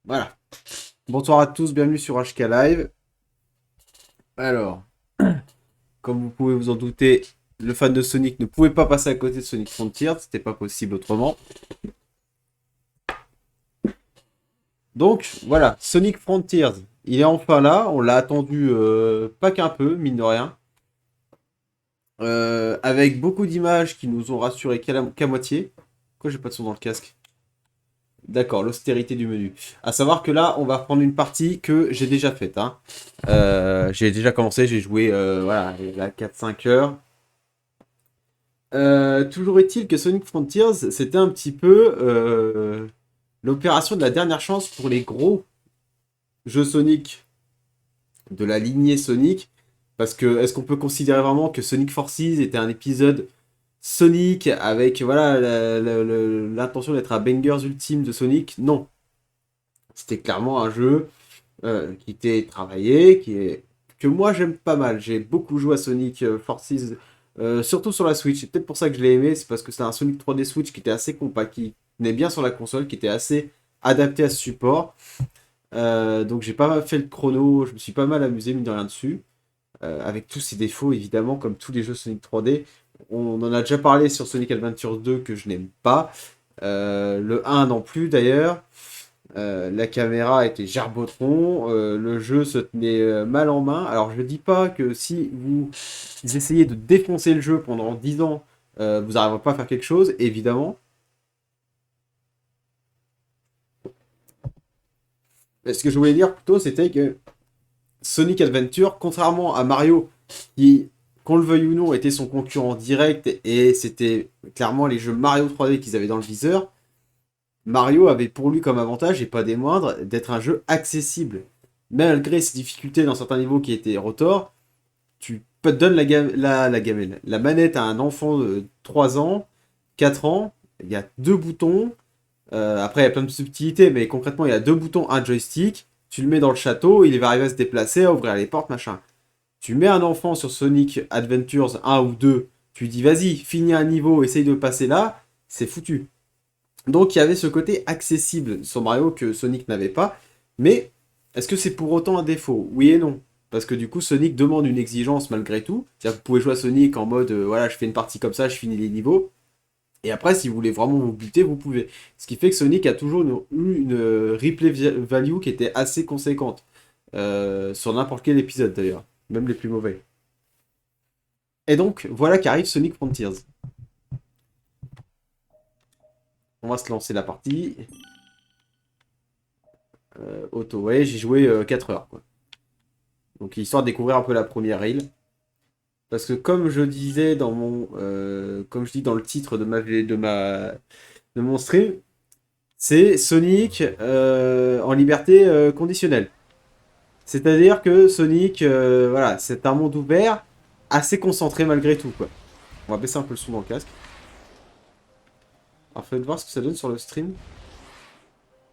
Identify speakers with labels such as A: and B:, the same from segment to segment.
A: Voilà. Bonsoir à tous, bienvenue sur HK Live. Alors, comme vous pouvez vous en douter, le fan de Sonic ne pouvait pas passer à côté de Sonic Frontiers, c'était pas possible autrement. Donc, voilà, Sonic Frontiers, il est enfin là, on l'a attendu pas qu'un peu, mine de rien. Avec beaucoup d'images qui nous ont rassurés qu'à moitié. Pourquoi j'ai pas de son dans le casque? D'accord, l'austérité du menu. À savoir que là, on va prendre une partie que j'ai déjà faite, hein. J'ai déjà commencé, j'ai joué voilà, il y a 4-5 heures. Toujours est-il que Sonic Frontiers, c'était un petit peu l'opération de la dernière chance pour les gros jeux Sonic de la lignée Sonic. Parce que est-ce qu'on peut considérer vraiment que Sonic Forces était un épisode Sonic avec voilà l'intention d'être un bangers ultime de Sonic? Non. C'était clairement un jeu qui était travaillé, que moi j'aime pas mal. J'ai beaucoup joué à Sonic Forces, surtout sur la Switch. C'est peut-être pour ça que je l'ai aimé, c'est parce que c'est un Sonic 3D Switch qui était assez compact, qui venait bien sur la console, qui était assez adapté à ce support. Donc j'ai pas mal fait le chrono, je me suis pas mal amusé, mine de rien dessus. Avec tous ses défauts, évidemment, comme tous les jeux Sonic 3D. On en a déjà parlé sur Sonic Adventure 2 que je n'aime pas. Le 1 non plus d'ailleurs. La caméra était gerbotron, le jeu se tenait mal en main. Alors je dis pas que si vous essayez de défoncer le jeu pendant 10 ans, vous n'arriverez pas à faire quelque chose, évidemment. Mais ce que je voulais dire plutôt, c'était que Sonic Adventure, contrairement à Mario, qui, qu'on le veuille ou non, était son concurrent direct, et c'était clairement les jeux Mario 3D qu'ils avaient dans le viseur, Mario avait pour lui comme avantage, et pas des moindres, d'être un jeu accessible. Malgré ses difficultés dans certains niveaux qui étaient retors, tu donnes la gamelle, la manette à un enfant de 3 ans, 4 ans, il y a deux boutons, après il y a plein de subtilités, mais concrètement il y a deux boutons, un joystick, tu le mets dans le château, il va arriver à se déplacer, à ouvrir les portes, machin. Tu mets un enfant sur Sonic Adventures 1 ou 2, tu lui dis vas-y, finis un niveau, essaye de passer là, c'est foutu. Donc il y avait ce côté accessible sur Mario que Sonic n'avait pas. Mais est-ce que c'est pour autant un défaut? Oui et non. Parce que du coup Sonic demande une exigence malgré tout. C'est-à-dire que vous pouvez jouer à Sonic en mode voilà je fais une partie comme ça, je finis les niveaux. Et après si vous voulez vraiment vous buter, vous pouvez. Ce qui fait que Sonic a toujours eu une replay value qui était assez conséquente. Sur n'importe quel épisode d'ailleurs. Même les plus mauvais. Et donc voilà qu'arrive Sonic Frontiers. On va se lancer la partie. Auto, ouais, j'ai joué 4 heures, quoi. Donc histoire de découvrir un peu la première île. Parce que comme je disais dans mon, comme je dis dans le titre de mon stream, c'est Sonic en liberté conditionnelle. C'est-à-dire que Sonic, voilà, c'est un monde ouvert, assez concentré malgré tout, quoi. On va baisser un peu le son dans le casque. Alors faites voir ce que ça donne sur le stream.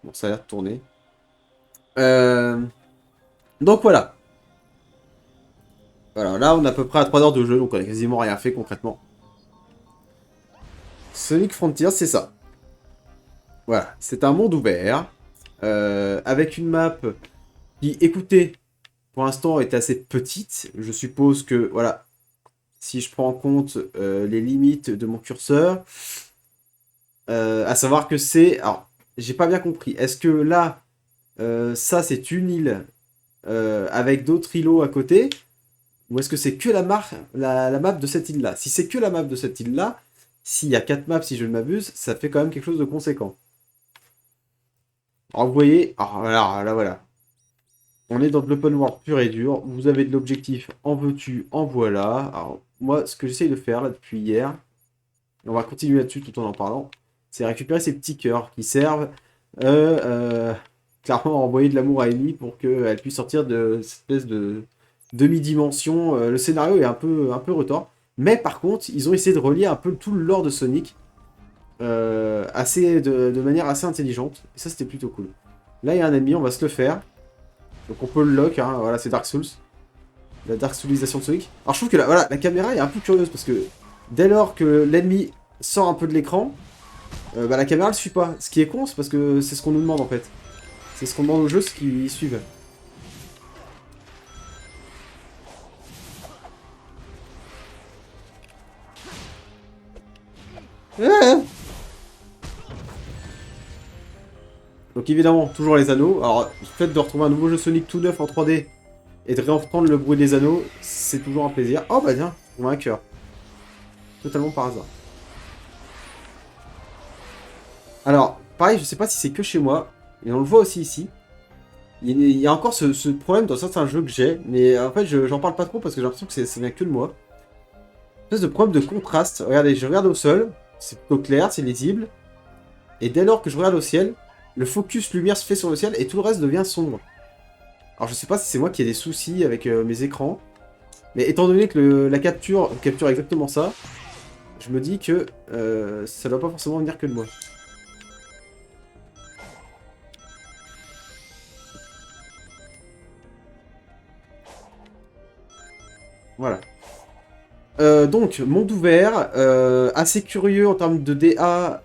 A: Bon, ça a l'air de tourner. Euh, Donc voilà. Voilà, là on est à peu près à 3 heures de jeu, donc on a quasiment rien fait concrètement. Sonic Frontier, c'est ça. Voilà, c'est un monde ouvert, avec une map qui, écoutez, pour l'instant est assez petite. Je suppose que, voilà, si je prends en compte les limites de mon curseur, à savoir que c'est... Alors, j'ai pas bien compris. Est-ce que là, ça c'est une île avec d'autres îlots à côté, ou est-ce que c'est que la map de cette île-là? Si c'est que la map de cette île-là, s'il y a 4 maps, si je ne m'abuse, ça fait quand même quelque chose de conséquent. Alors vous voyez, alors, là voilà. On est dans de l'open world pur et dur. Vous avez de l'objectif, en veux-tu, en voilà. Alors moi, ce que j'essaye de faire là depuis hier, et on va continuer là-dessus tout en parlant, c'est récupérer ces petits cœurs qui servent euh, euh, clairement à envoyer de l'amour à Amy pour qu'elle puisse sortir de cette espèce de demi-dimension. Le scénario est un peu retors. Mais par contre, ils ont essayé de relier un peu tout le lore de Sonic de manière assez intelligente. Et ça, c'était plutôt cool. Là, il y a un ennemi, on va se le faire. Donc on peut le lock, hein, voilà, c'est Dark Souls. La Dark Soulisation de Sonic. Alors je trouve que voilà, la caméra est un peu curieuse parce que dès lors que l'ennemi sort un peu de l'écran, bah, la caméra le suit pas. Ce qui est con, c'est parce que c'est ce qu'on nous demande en fait. C'est ce qu'on demande aux jeux, ce qui suivent. Ah. Donc évidemment, toujours les anneaux. Alors, le fait de retrouver un nouveau jeu Sonic tout neuf en 3D et de réentendre le bruit des anneaux, c'est toujours un plaisir. Oh bah tiens, on a un cœur. Totalement par hasard. Alors, pareil, je sais pas si c'est que chez moi, et on le voit aussi ici. Il y a encore ce problème dans certains jeux que j'ai, mais en fait, j'en parle pas trop parce que j'ai l'impression que ça vient que de moi. Une espèce de problème de contraste. Regardez, je regarde au sol, c'est plutôt clair, c'est lisible. Et dès lors que je regarde au ciel, le focus lumière se fait sur le ciel et tout le reste devient sombre. Alors je sais pas si c'est moi qui ai des soucis avec mes écrans, mais étant donné que la capture exactement ça, je me dis que ça doit pas forcément venir que de moi. Voilà. Donc, monde ouvert, assez curieux en termes de DA,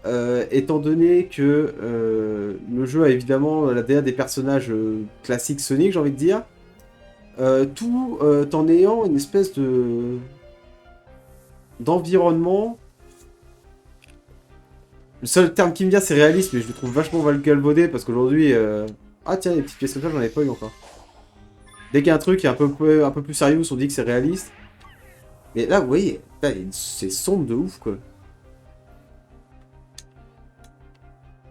A: étant donné que le jeu a évidemment la DA des personnages classiques Sonic, j'ai envie de dire. Tout en ayant une espèce d'environnement. Le seul terme qui me vient, c'est réaliste, mais je le trouve vachement galvaudé parce qu'aujourd'hui. Ah tiens, les petites pièces comme ça, j'en ai pas eu encore. Dès qu'il y a un truc qui est un peu plus sérieux, on dit que c'est réaliste. Mais là, vous voyez, c'est sombre de ouf, quoi.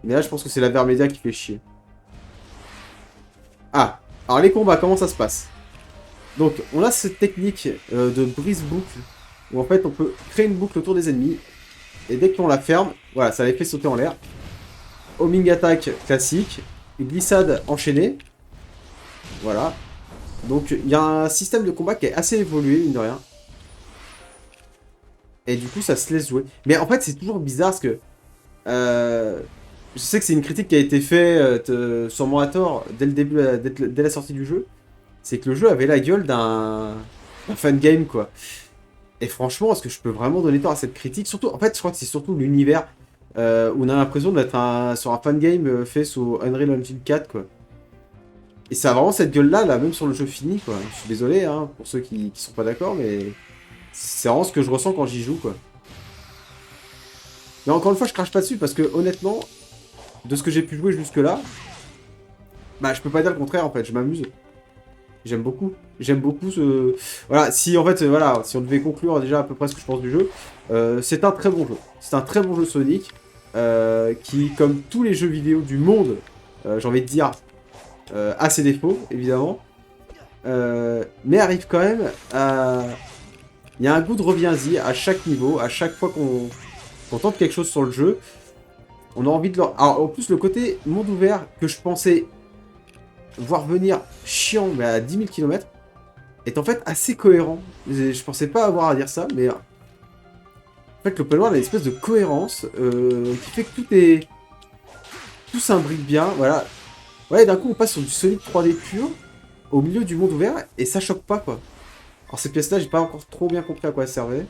A: Mais là, je pense que c'est la Vermedia qui fait chier. Ah, alors les combats, comment ça se passe? Donc, on a cette technique de brise-boucle, où en fait, on peut créer une boucle autour des ennemis, et dès qu'on la ferme, voilà, ça les fait sauter en l'air. Homing attack classique, une glissade enchaînée. Voilà. Donc, il y a un système de combat qui est assez évolué, mine de rien. Et du coup, ça se laisse jouer. Mais en fait, c'est toujours bizarre parce que... je sais que c'est une critique qui a été faite sûrement à tort dès le début, dès la sortie du jeu. C'est que le jeu avait la gueule d'un fan game, quoi. Et franchement, est-ce que je peux vraiment donner tort à cette critique? Surtout, en fait, je crois que c'est surtout l'univers où on a l'impression d'être sur un fan game fait sous Unreal Engine 4, quoi. Et ça a vraiment cette gueule-là, là, même sur le jeu fini, quoi. Je suis désolé, hein, pour ceux qui sont pas d'accord, mais c'est vraiment ce que je ressens quand j'y joue, quoi. Mais encore une fois, je crache pas dessus parce que honnêtement, de ce que j'ai pu jouer jusque-là, bah je peux pas dire le contraire en fait, je m'amuse. J'aime beaucoup. J'aime beaucoup ce... Voilà, si en fait, voilà, si on devait conclure déjà à peu près ce que je pense du jeu, c'est un très bon jeu. C'est un très bon jeu Sonic, qui, comme tous les jeux vidéo du monde, j'ai envie de dire, a ses défauts, évidemment, mais arrive quand même à... Il y a un goût de reviens-y à chaque niveau, à chaque fois qu'on tente quelque chose sur le jeu, on a envie de leur... Alors, en plus, le côté monde ouvert que je pensais voir venir chiant, mais à 10 000 km, est en fait assez cohérent. Je pensais pas avoir à dire ça, mais... En fait, l'open world a une espèce de cohérence qui fait que tout s'imbrique bien, voilà. Ouais, d'un coup, on passe sur du Sonic 3D pur, au milieu du monde ouvert, et ça choque pas, quoi. Alors, ces pièces-là, j'ai pas encore trop bien compris à quoi elles servaient.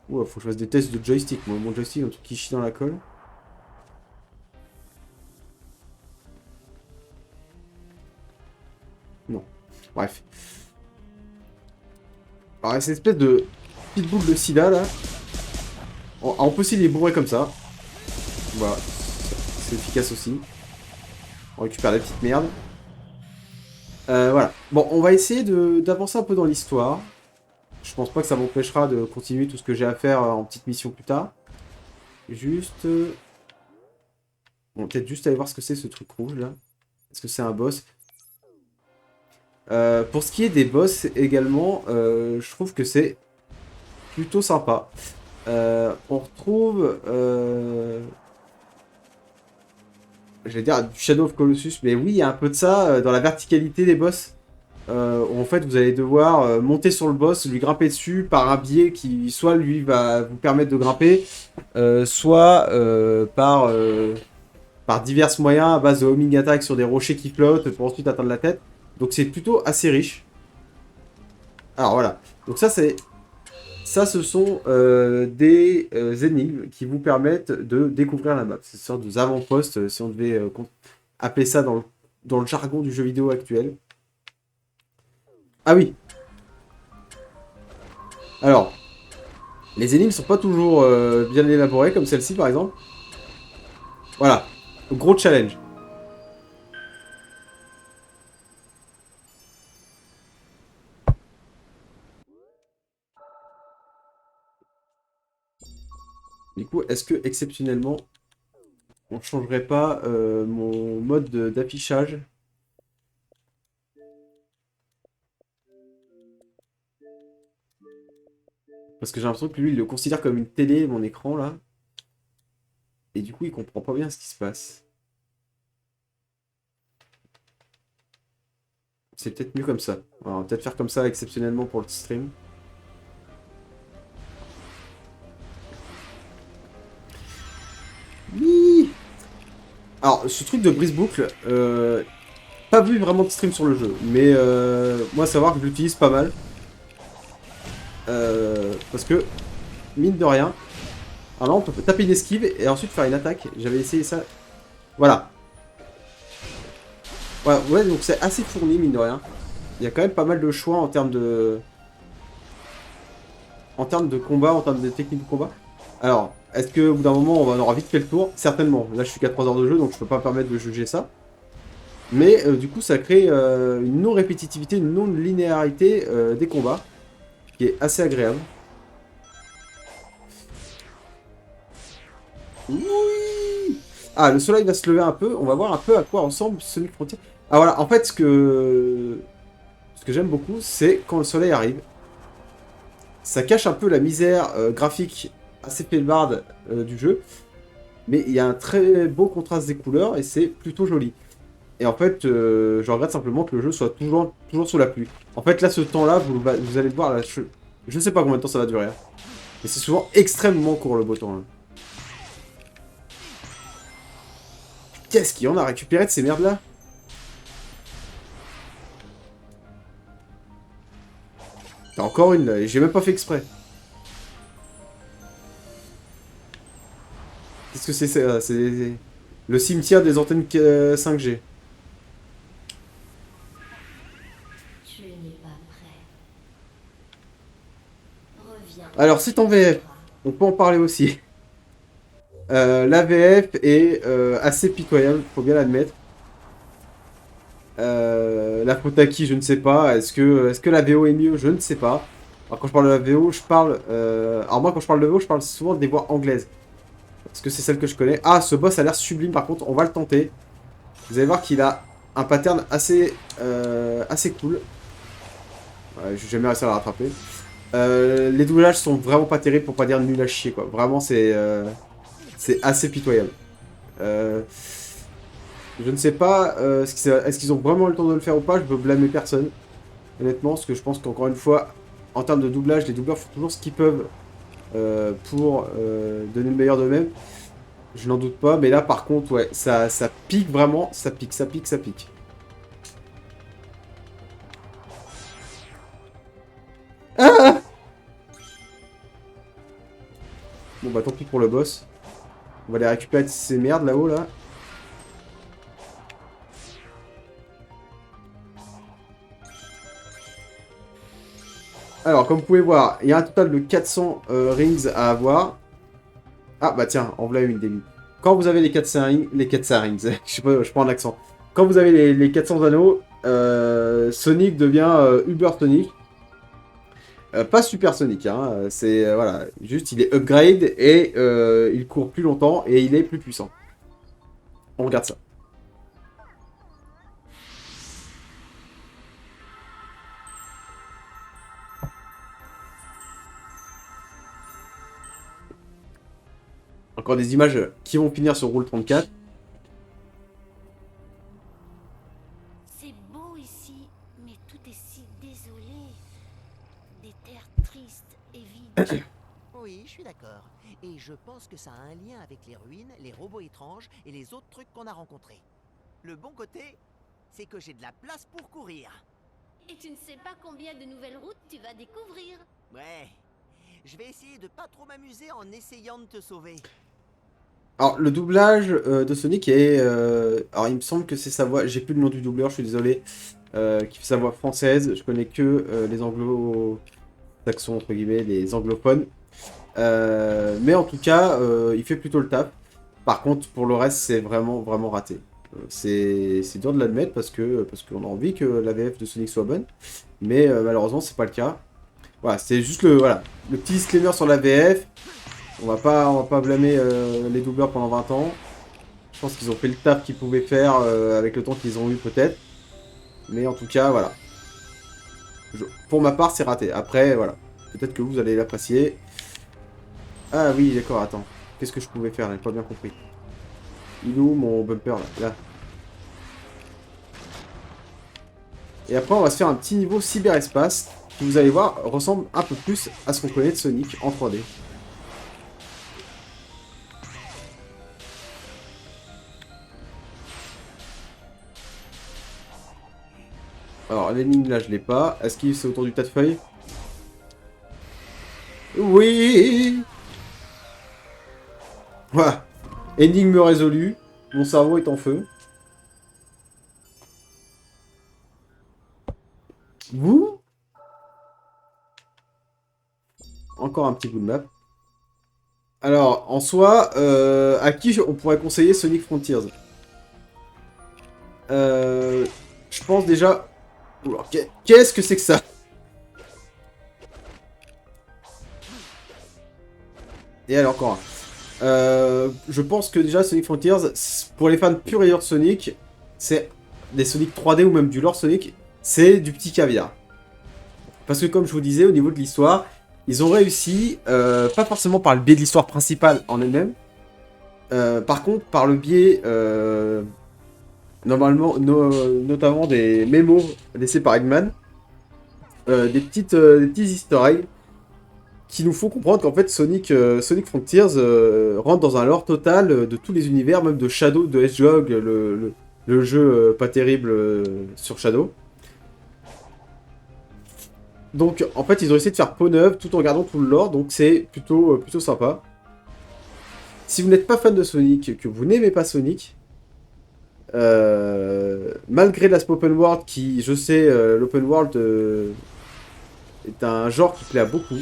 A: Ouah, faut que je fasse des tests de joystick, moi. Mon joystick, un truc qui chie dans la colle. Non. Bref. Alors, cette espèce de petite boule de sida, là. On peut aussi les bourrer comme ça. Voilà. C'est efficace aussi. On récupère la petite merde. Voilà. Bon, on va essayer d'avancer un peu dans l'histoire. Je pense pas que ça m'empêchera de continuer tout ce que j'ai à faire en petite mission plus tard. Juste... Bon, peut-être juste aller voir ce que c'est ce truc rouge, là. Est-ce que c'est un boss? Pour ce qui est des boss également, je trouve que c'est plutôt sympa. On retrouve... Je vais dire du Shadow of Colossus, mais oui, il y a un peu de ça dans la verticalité des boss. Où en fait, vous allez devoir monter sur le boss, lui grimper dessus par un biais qui soit lui va vous permettre de grimper, soit par divers moyens à base de homing attack sur des rochers qui flottent pour ensuite atteindre la tête. Donc c'est plutôt assez riche. Alors voilà. Donc ça c'est Ça, ce sont des énigmes qui vous permettent de découvrir la map. C'est une sorte de avant-poste, si on devait appeler ça dans le jargon du jeu vidéo actuel. Ah oui. Alors, les énigmes sont pas toujours bien élaborées, comme celle-ci par exemple. Voilà, gros challenge. Du coup, est-ce que exceptionnellement, on changerait pas mon mode d'affichage? Parce que j'ai l'impression que lui, il le considère comme une télé, mon écran là. Et du coup, il comprend pas bien ce qui se passe. C'est peut-être mieux comme ça. Alors, on va peut-être faire comme ça exceptionnellement pour le stream. Oui. Alors, ce truc de brise-boucle, pas vu vraiment de stream sur le jeu, mais moi, savoir que je l'utilise pas mal. Parce que, mine de rien, alors là, on peut taper une esquive et ensuite faire une attaque. J'avais essayé ça. Voilà. Ouais, ouais, donc c'est assez fourni, mine de rien. Il y a quand même pas mal de choix en termes de... En termes de combat, en termes de technique de combat. Alors, est-ce qu'au bout d'un moment, on aura vite fait le tour? Certainement. Là, je suis qu'à 3 heures de jeu, donc je peux pas me permettre de juger ça. Mais du coup, ça crée une non-répétitivité, une non-linéarité des combats, qui est assez agréable. Oui. Ah, le soleil va se lever un peu. On va voir un peu à quoi ressemble Sonic Frontier. Ah voilà, en fait, ce que j'aime beaucoup, c'est quand le soleil arrive. Ça cache un peu la misère graphique assez pébarde du jeu. Mais il y a un très beau contraste des couleurs et c'est plutôt joli. Et en fait, je regrette simplement que le jeu soit toujours sous la pluie. En fait, là, ce temps-là, vous allez le voir, là, je sais pas combien de temps ça va durer. Hein. Mais c'est souvent extrêmement court le beau temps. Hein. Qu'est-ce qu'il y en a récupéré de ces merdes-là? T'as encore une là, et j'ai même pas fait exprès. Qu'est-ce que c'est ça? C'est le cimetière des antennes 5G.
B: Tu n'es pas prêt. Reviens
A: Alors,
B: quand
A: c'est
B: tu
A: en
B: le
A: VF.
B: seras.
A: On peut en parler aussi. La VF est assez pitoyable, faut bien l'admettre. La faute à qui, je ne sais pas. Est-ce que la VO est mieux? Je ne sais pas. Alors, quand je parle de la VO, je parle. Alors, moi, quand je parle de VO, je parle souvent des voix anglaises. Parce que c'est celle que je connais. Ah, ce boss a l'air sublime, par contre, on va le tenter. Vous allez voir qu'il a un pattern assez cool. Ouais, je vais jamais réussi à la rattraper. Les doublages sont vraiment pas terribles, pour pas dire nul à chier, quoi. Vraiment, c'est assez pitoyable. Euh, je ne sais pas est-ce qu'ils ont vraiment eu le temps de le faire ou pas. Je veux blâmer personne. Honnêtement, parce que je pense qu'encore une fois, en termes de doublage, les doubleurs font toujours ce qu'ils peuvent pour donner le meilleur d'eux-mêmes. Je n'en doute pas, mais là par contre, ouais, ça pique vraiment, ça pique, ça pique, ça pique. Ah bon bah tant pis pour le boss. On va aller récupérer ces merdes là-haut là. Alors comme vous pouvez voir, il y a un total de 400 rings à avoir. Ah bah tiens, en voilà une des Quand vous avez les 400 rings, je sais pas, je prends l'accent. Quand vous avez les 400 anneaux, Sonic devient Uber Sonic. Pas Super Sonic, hein, c'est voilà, juste il est upgrade et il court plus longtemps et il est plus puissant. On regarde ça. Encore des images qui vont finir sur Roule 34.
B: C'est beau ici, mais tout est si désolé. Des terres tristes et vides.
C: Oui, je suis d'accord. Et je pense que ça a un lien avec les ruines, les robots étranges et les autres trucs qu'on a rencontrés. Le bon côté, c'est que j'ai de la place pour courir.
B: Et tu ne sais pas combien de nouvelles routes tu vas découvrir.
C: Ouais, Je vais essayer de pas trop m'amuser en essayant de te sauver.
A: Alors, le doublage de Sonic est... alors, il me semble que c'est sa voix... J'ai plus le nom du doubleur, je suis désolé. Qui fait sa voix française. Je connais que les anglo-saxons, entre guillemets, les anglophones. Mais en tout cas, il fait plutôt le taf. Par contre, pour le reste, c'est vraiment, vraiment raté. C'est dur de l'admettre parce qu'on a envie que la VF de Sonic soit bonne. Mais malheureusement, c'est pas le cas. Voilà, c'est juste le petit disclaimer sur la VF. On va pas blâmer les doubleurs pendant 20 ans. Je pense qu'ils ont fait le taf qu'ils pouvaient faire avec le temps qu'ils ont eu peut-être. Mais en tout cas, voilà. Pour ma part, c'est raté. Après, voilà. Peut-être que vous allez l'apprécier. Ah oui, d'accord, attends. Qu'est-ce que je pouvais faire? J'ai pas bien compris. Il est où mon bumper là? Et après, on va se faire un petit niveau cyberespace qui, vous allez voir, ressemble un peu plus à ce qu'on connaît de Sonic en 3D. Alors, l'énigme là, je l'ai pas. Est-ce qu'il c'est autour du tas de feuilles? Oui! Voilà. Énigme résolue. Mon cerveau est en feu. Vous? Encore un petit bout de map. Alors, en soi, à qui on pourrait conseiller Sonic Frontiers? Je pense déjà... Oula, qu'est-ce que c'est que ça? Et alors, encore un. Je pense que déjà, Sonic Frontiers, pour les fans purs et durs de Sonic, c'est des Sonic 3D ou même du lore Sonic, c'est du petit caviar. Parce que comme je vous disais, au niveau de l'histoire, ils ont réussi, pas forcément par le biais de l'histoire principale en elle-même, par contre par le biais, notamment des mémos laissés par Eggman, des petits easter eggs, qui nous font comprendre qu'en fait Sonic Frontiers rentre dans un lore total de tous les univers, même de Shadow, de Hedgehog, le jeu pas terrible sur Shadow. Donc en fait ils ont essayé de faire peau neuve tout en gardant tout le lore, donc c'est plutôt sympa. Si vous n'êtes pas fan de Sonic, que vous n'aimez pas Sonic, malgré l'aspect open world qui, je sais, l'open world est un genre qui plaît à beaucoup.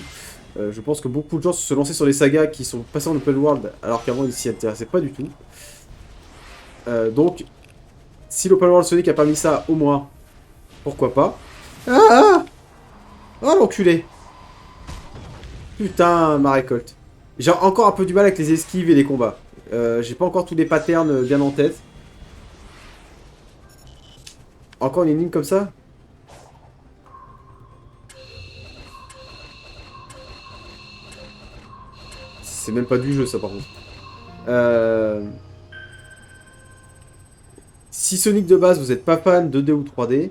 A: Je pense que beaucoup de gens se sont lancés sur les sagas qui sont passés en open world alors qu'avant ils s'y intéressaient pas du tout. Donc, si l'open world Sonic a pas mis ça, au moins, pourquoi pas. Ah, oh l'enculé! Putain, ma récolte. J'ai encore un peu du mal avec les esquives et les combats. J'ai pas encore tous les patterns bien en tête. Encore une énigme comme ça? C'est même pas du jeu ça par contre. Si Sonic de base vous n'êtes pas fan 2D ou 3D,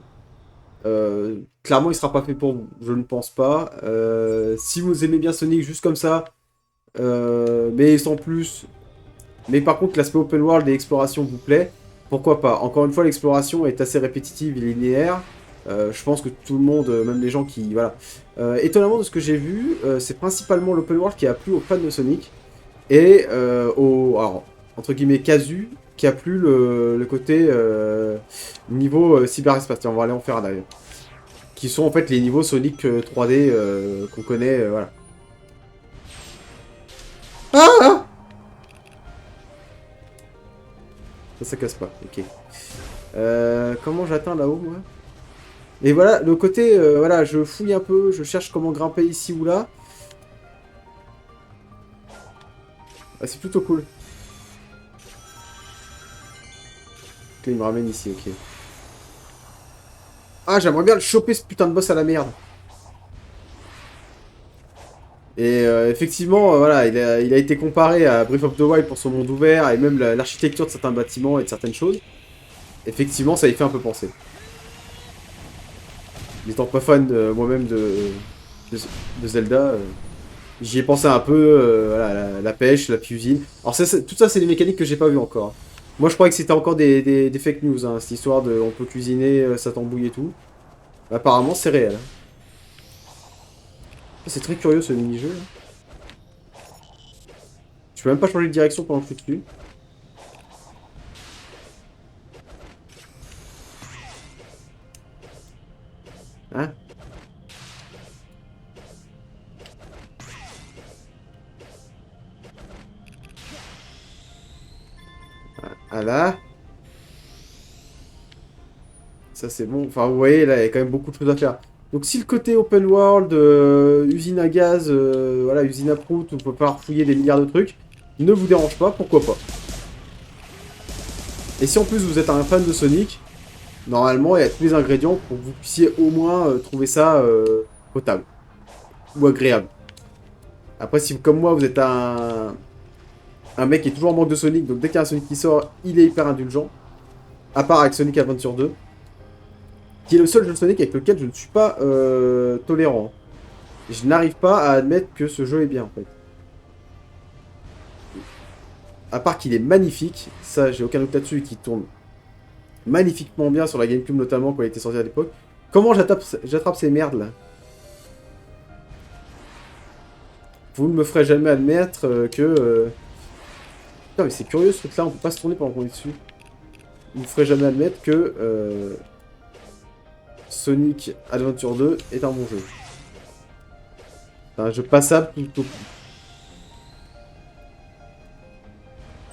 A: clairement il sera pas fait pour vous, je ne pense pas. Si vous aimez bien Sonic juste comme ça, mais sans plus, mais par contre l'aspect open world et exploration vous plaît, pourquoi pas. Encore une fois l'exploration est assez répétitive et linéaire. Je pense que tout le monde, même les gens qui... Voilà. Étonnamment de ce que j'ai vu, c'est principalement l'open world qui a plu aux fans de Sonic. Et alors, entre guillemets, casu, qui a plu le côté niveau cyberespace. Tiens, on va aller en faire un d'ailleurs. Qui sont en fait les niveaux Sonic 3D qu'on connaît, voilà. Ah! Ça casse pas, ok. Comment j'atteins là-haut, moi? Et voilà, le côté, voilà, je fouille un peu, je cherche comment grimper ici ou là. Ah, c'est plutôt cool. Ok, il me ramène ici, ok. Ah, j'aimerais bien le choper ce putain de boss à la merde. Et effectivement, voilà, il a été comparé à Breath of the Wild pour son monde ouvert et même l'architecture de certains bâtiments et de certaines choses. Effectivement, ça y fait un peu penser. N'étant pas fan moi-même de Zelda, j'y ai pensé un peu, voilà, la pêche, la cuisine. Alors tout ça, c'est des mécaniques que j'ai pas vu encore. Moi, je croyais que c'était encore des fake news, hein, cette histoire de on peut cuisiner, ça tambouille et tout. Apparemment, c'est réel. C'est très curieux ce mini-jeu. peux même pas changer de direction pendant que je suis dessus. Hein? Ah là. Ça c'est bon. Enfin vous voyez là il y a quand même beaucoup de choses à faire. Donc si le côté open world, usine à gaz, voilà, usine à prout, où on peut pas fouiller des milliards de trucs, ne vous dérange pas, pourquoi pas. Et si en plus vous êtes un fan de Sonic, normalement il y a tous les ingrédients pour que vous puissiez au moins trouver ça potable. Ou agréable. Après si comme moi vous êtes un mec qui est toujours en manque de Sonic, donc dès qu'il y a un Sonic qui sort, il est hyper indulgent. À part avec Sonic Adventure 2. Qui est le seul jeu de Sonic avec lequel je ne suis pas tolérant. Je n'arrive pas à admettre que ce jeu est bien en fait. À part qu'il est magnifique, ça j'ai aucun doute là-dessus, qui tourne magnifiquement bien sur la GameCube notamment quand il était sorti à l'époque. Comment j'attrape ces merdes là? Vous ne me ferez jamais admettre que... Putain mais c'est curieux ce truc là, on peut pas se tourner pendant qu'on est dessus. Vous ne me ferez jamais admettre que... Sonic Adventure 2 est un bon jeu. C'est un jeu passable tout au plus.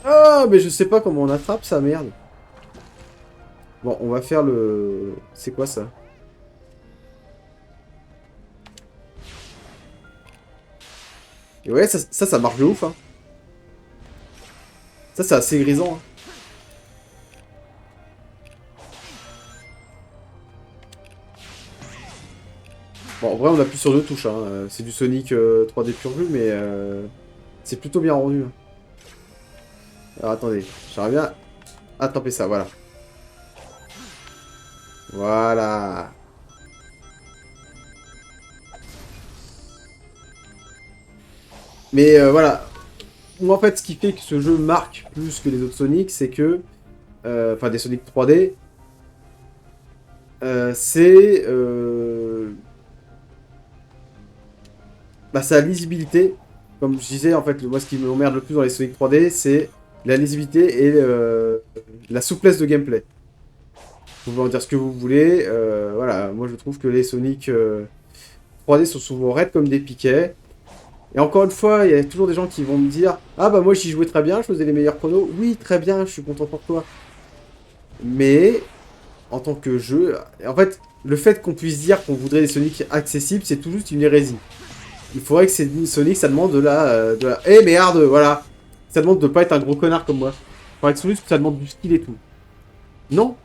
A: Ah, mais je sais pas comment on attrape ça, merde. Bon, on va faire le... C'est quoi ça? Et ouais, ça marche de ouf, hein. Ça, c'est assez grisant, hein. Bon, en vrai, on appuie sur deux touches, hein. C'est du Sonic 3D pur jus, mais c'est plutôt bien rendu, hein. Alors, attendez, j'aimerais bien attraper ça, voilà. Voilà. Mais voilà. Moi, en fait, ce qui fait que ce jeu marque plus que les autres Sonic, c'est que... Enfin, des Sonic 3D... c'est... Bah, sa lisibilité. Comme je disais, en fait, moi, ce qui m'emmerde le plus dans les Sonic 3D, c'est la lisibilité et la souplesse de gameplay. Vous pouvez en dire ce que vous voulez. Voilà, moi, je trouve que les Sonic 3D sont souvent raides comme des piquets. Et encore une fois, il y a toujours des gens qui vont me dire « Ah bah moi j'y jouais très bien, je faisais les meilleurs chronos. » Oui, très bien, je suis content pour toi. Mais, en tant que jeu... En fait, le fait qu'on puisse dire qu'on voudrait des Sonic accessibles, c'est tout juste une hérésie. Il faudrait que ces Sonic, ça demande de la... Eh merde, voilà. Ça demande de pas être un gros connard comme moi. Il faudrait que Sonic, ça demande du skill et tout. Non.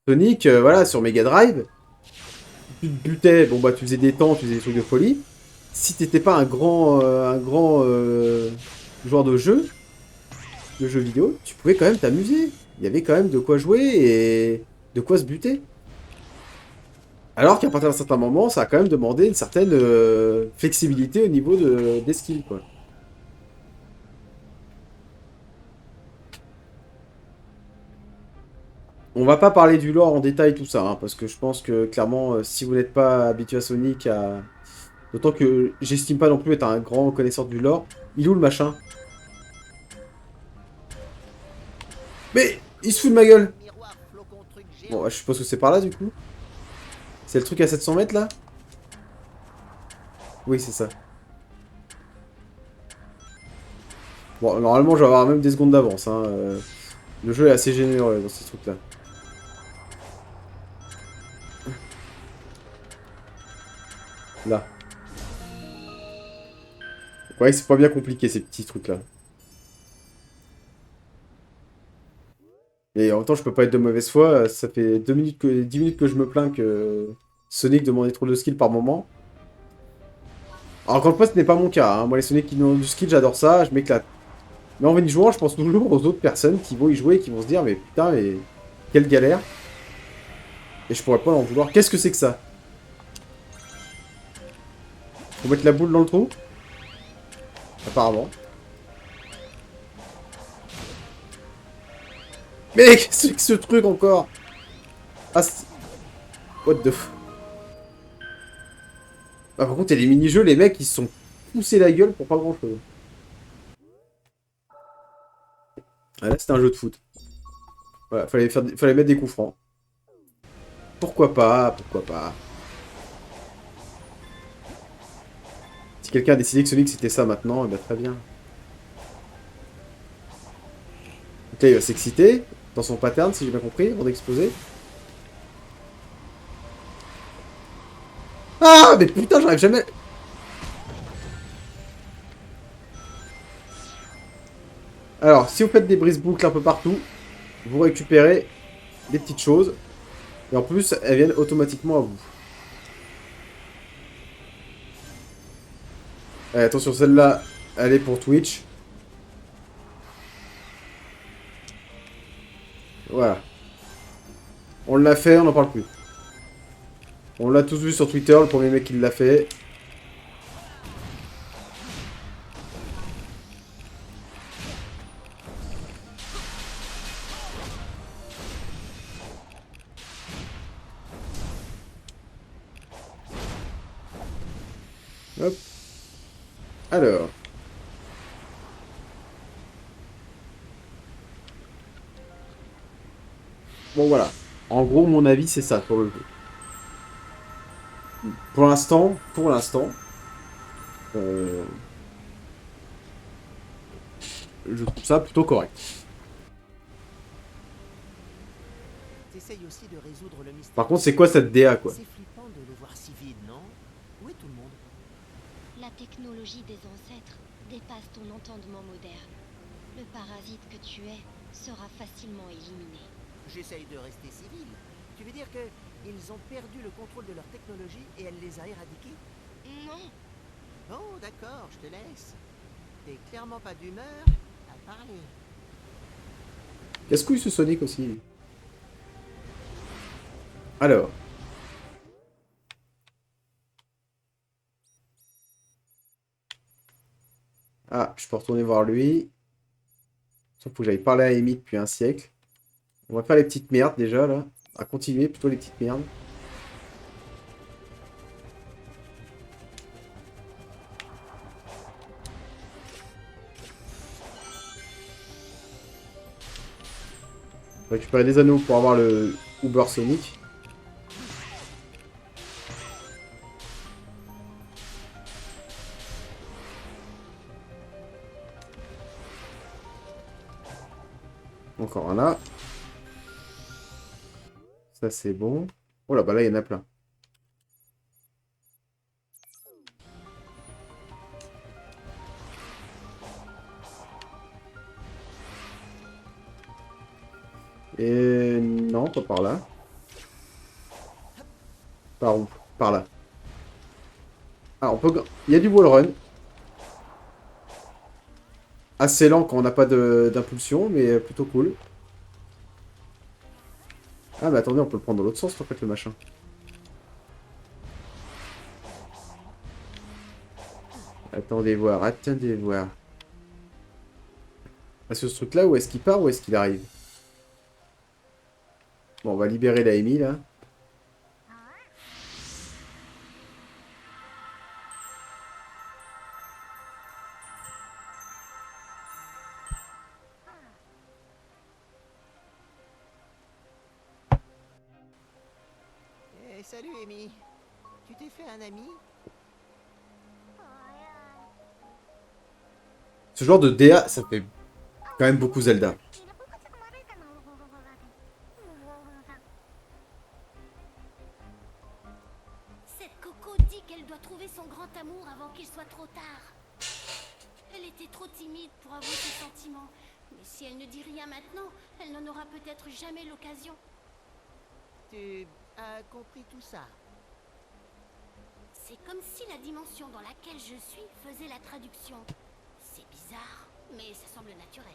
A: Sonic, voilà, sur Mega Drive... Tu te butais, bon bah tu faisais des temps, tu faisais des trucs de folie. Si t'étais pas un grand joueur de jeux vidéo, tu pouvais quand même t'amuser. Il y avait quand même de quoi jouer et de quoi se buter. Alors qu'à partir d'un certain moment, ça a quand même demandé une certaine flexibilité au niveau des skills, quoi. On va pas parler du lore en détail, tout ça, hein, parce que je pense que, clairement, si vous n'êtes pas habitué à Sonic, d'autant que j'estime pas non plus être un grand connaisseur du lore. Il est où le machin? Mais il se fout de ma gueule! Bon, je suppose que c'est par là, du coup. C'est le truc à 700 mètres, là? Oui, c'est ça. Bon, normalement, je vais avoir même des secondes d'avance, hein. Le jeu est assez généreux dans ces trucs-là. Là. Ouais, c'est pas bien compliqué ces petits trucs là. Et en même temps, je peux pas être de mauvaise foi. Ça fait 2 minutes 10 minutes que je me plains que Sonic demandait trop de skill par moment. Alors, encore une fois, ce n'est pas mon cas, hein. Moi, les Sonic qui demandent du skill, j'adore ça, je m'éclate. Mais en y jouant, je pense toujours aux autres personnes qui vont y jouer et qui vont se dire, mais putain, mais quelle galère. Et je pourrais pas en vouloir. Qu'est-ce que c'est que ça? Faut mettre la boule dans le trou? Apparemment. Mais qu'est-ce que c'est que ce truc encore? Ah, what the f... Ah, par contre, il y a les mini-jeux, les mecs, ils se sont poussés la gueule pour pas grand-chose. Ah, là, c'était un jeu de foot. Voilà, fallait mettre des coups francs. Pourquoi pas, pourquoi pas. Si quelqu'un a décidé que Sonic c'était ça maintenant, eh ben très bien. Donc là, il va s'exciter dans son pattern, si j'ai bien compris, avant d'exploser. Ah, mais putain, j'arrive jamais. Alors, si vous faites des brise-boucles un peu partout, vous récupérez des petites choses. Et en plus, elles viennent automatiquement à vous. Allez, attention, celle-là, elle est pour Twitch. Voilà. On l'a fait, on n'en parle plus. On l'a tous vu sur Twitter, le premier mec qui l'a fait. Hop. Alors. Bon, voilà. En gros, mon avis, c'est ça pour le jeu. Pour l'instant, euh, je trouve ça plutôt correct.
C: T'essayes aussi de résoudre le mystère.
A: Par contre, c'est quoi cette DA, quoi?
C: C'est flippant de le voir si vide, non? Où est tout le monde?
B: La technologie des ancêtres dépasse ton entendement moderne. Le parasite que tu es sera facilement éliminé.
C: J'essaye de rester civil. Tu veux dire que ils ont perdu le contrôle de leur technologie et elle les a éradiqués?
B: Non,
C: Oh, d'accord, je te laisse. T'es clairement pas d'humeur à parler.
A: Casse-couille ce Sonic aussi. Alors. Ah, je peux retourner voir lui. Sauf que j'avais parlé à Amy depuis un siècle. On va faire les petites merdes déjà là. À continuer plutôt les petites merdes. Récupérer des anneaux pour avoir le Uber Sonic. Encore un là. Ça c'est bon. Oh là, bah là il y en a plein. Et non, pas par là. Par où? Par là. Ah, on peut... Il y a du wall run. Assez lent quand on n'a pas d'impulsion, mais plutôt cool. Ah, mais attendez, on peut le prendre dans l'autre sens en fait, le machin. Attendez voir, attendez voir. Ah, sur ce truc-là, où est-ce qu'il part, où est-ce qu'il arrive? Bon, on va libérer la Amy, là.
C: Eh, salut Amy. Tu t'es fait un ami?
A: Ce genre de DA, ça fait quand même beaucoup Zelda.
B: cette Coco dit qu'elle doit trouver son grand amour avant qu'il soit trop tard. Elle était trop timide pour avouer ses sentiments. Mais si elle ne dit rien maintenant, elle n'en aura peut-être jamais l'occasion.
C: Tu as compris tout ça?
B: C'est comme si la dimension dans laquelle je suis faisait la traduction. C'est bizarre, mais ça semble naturel.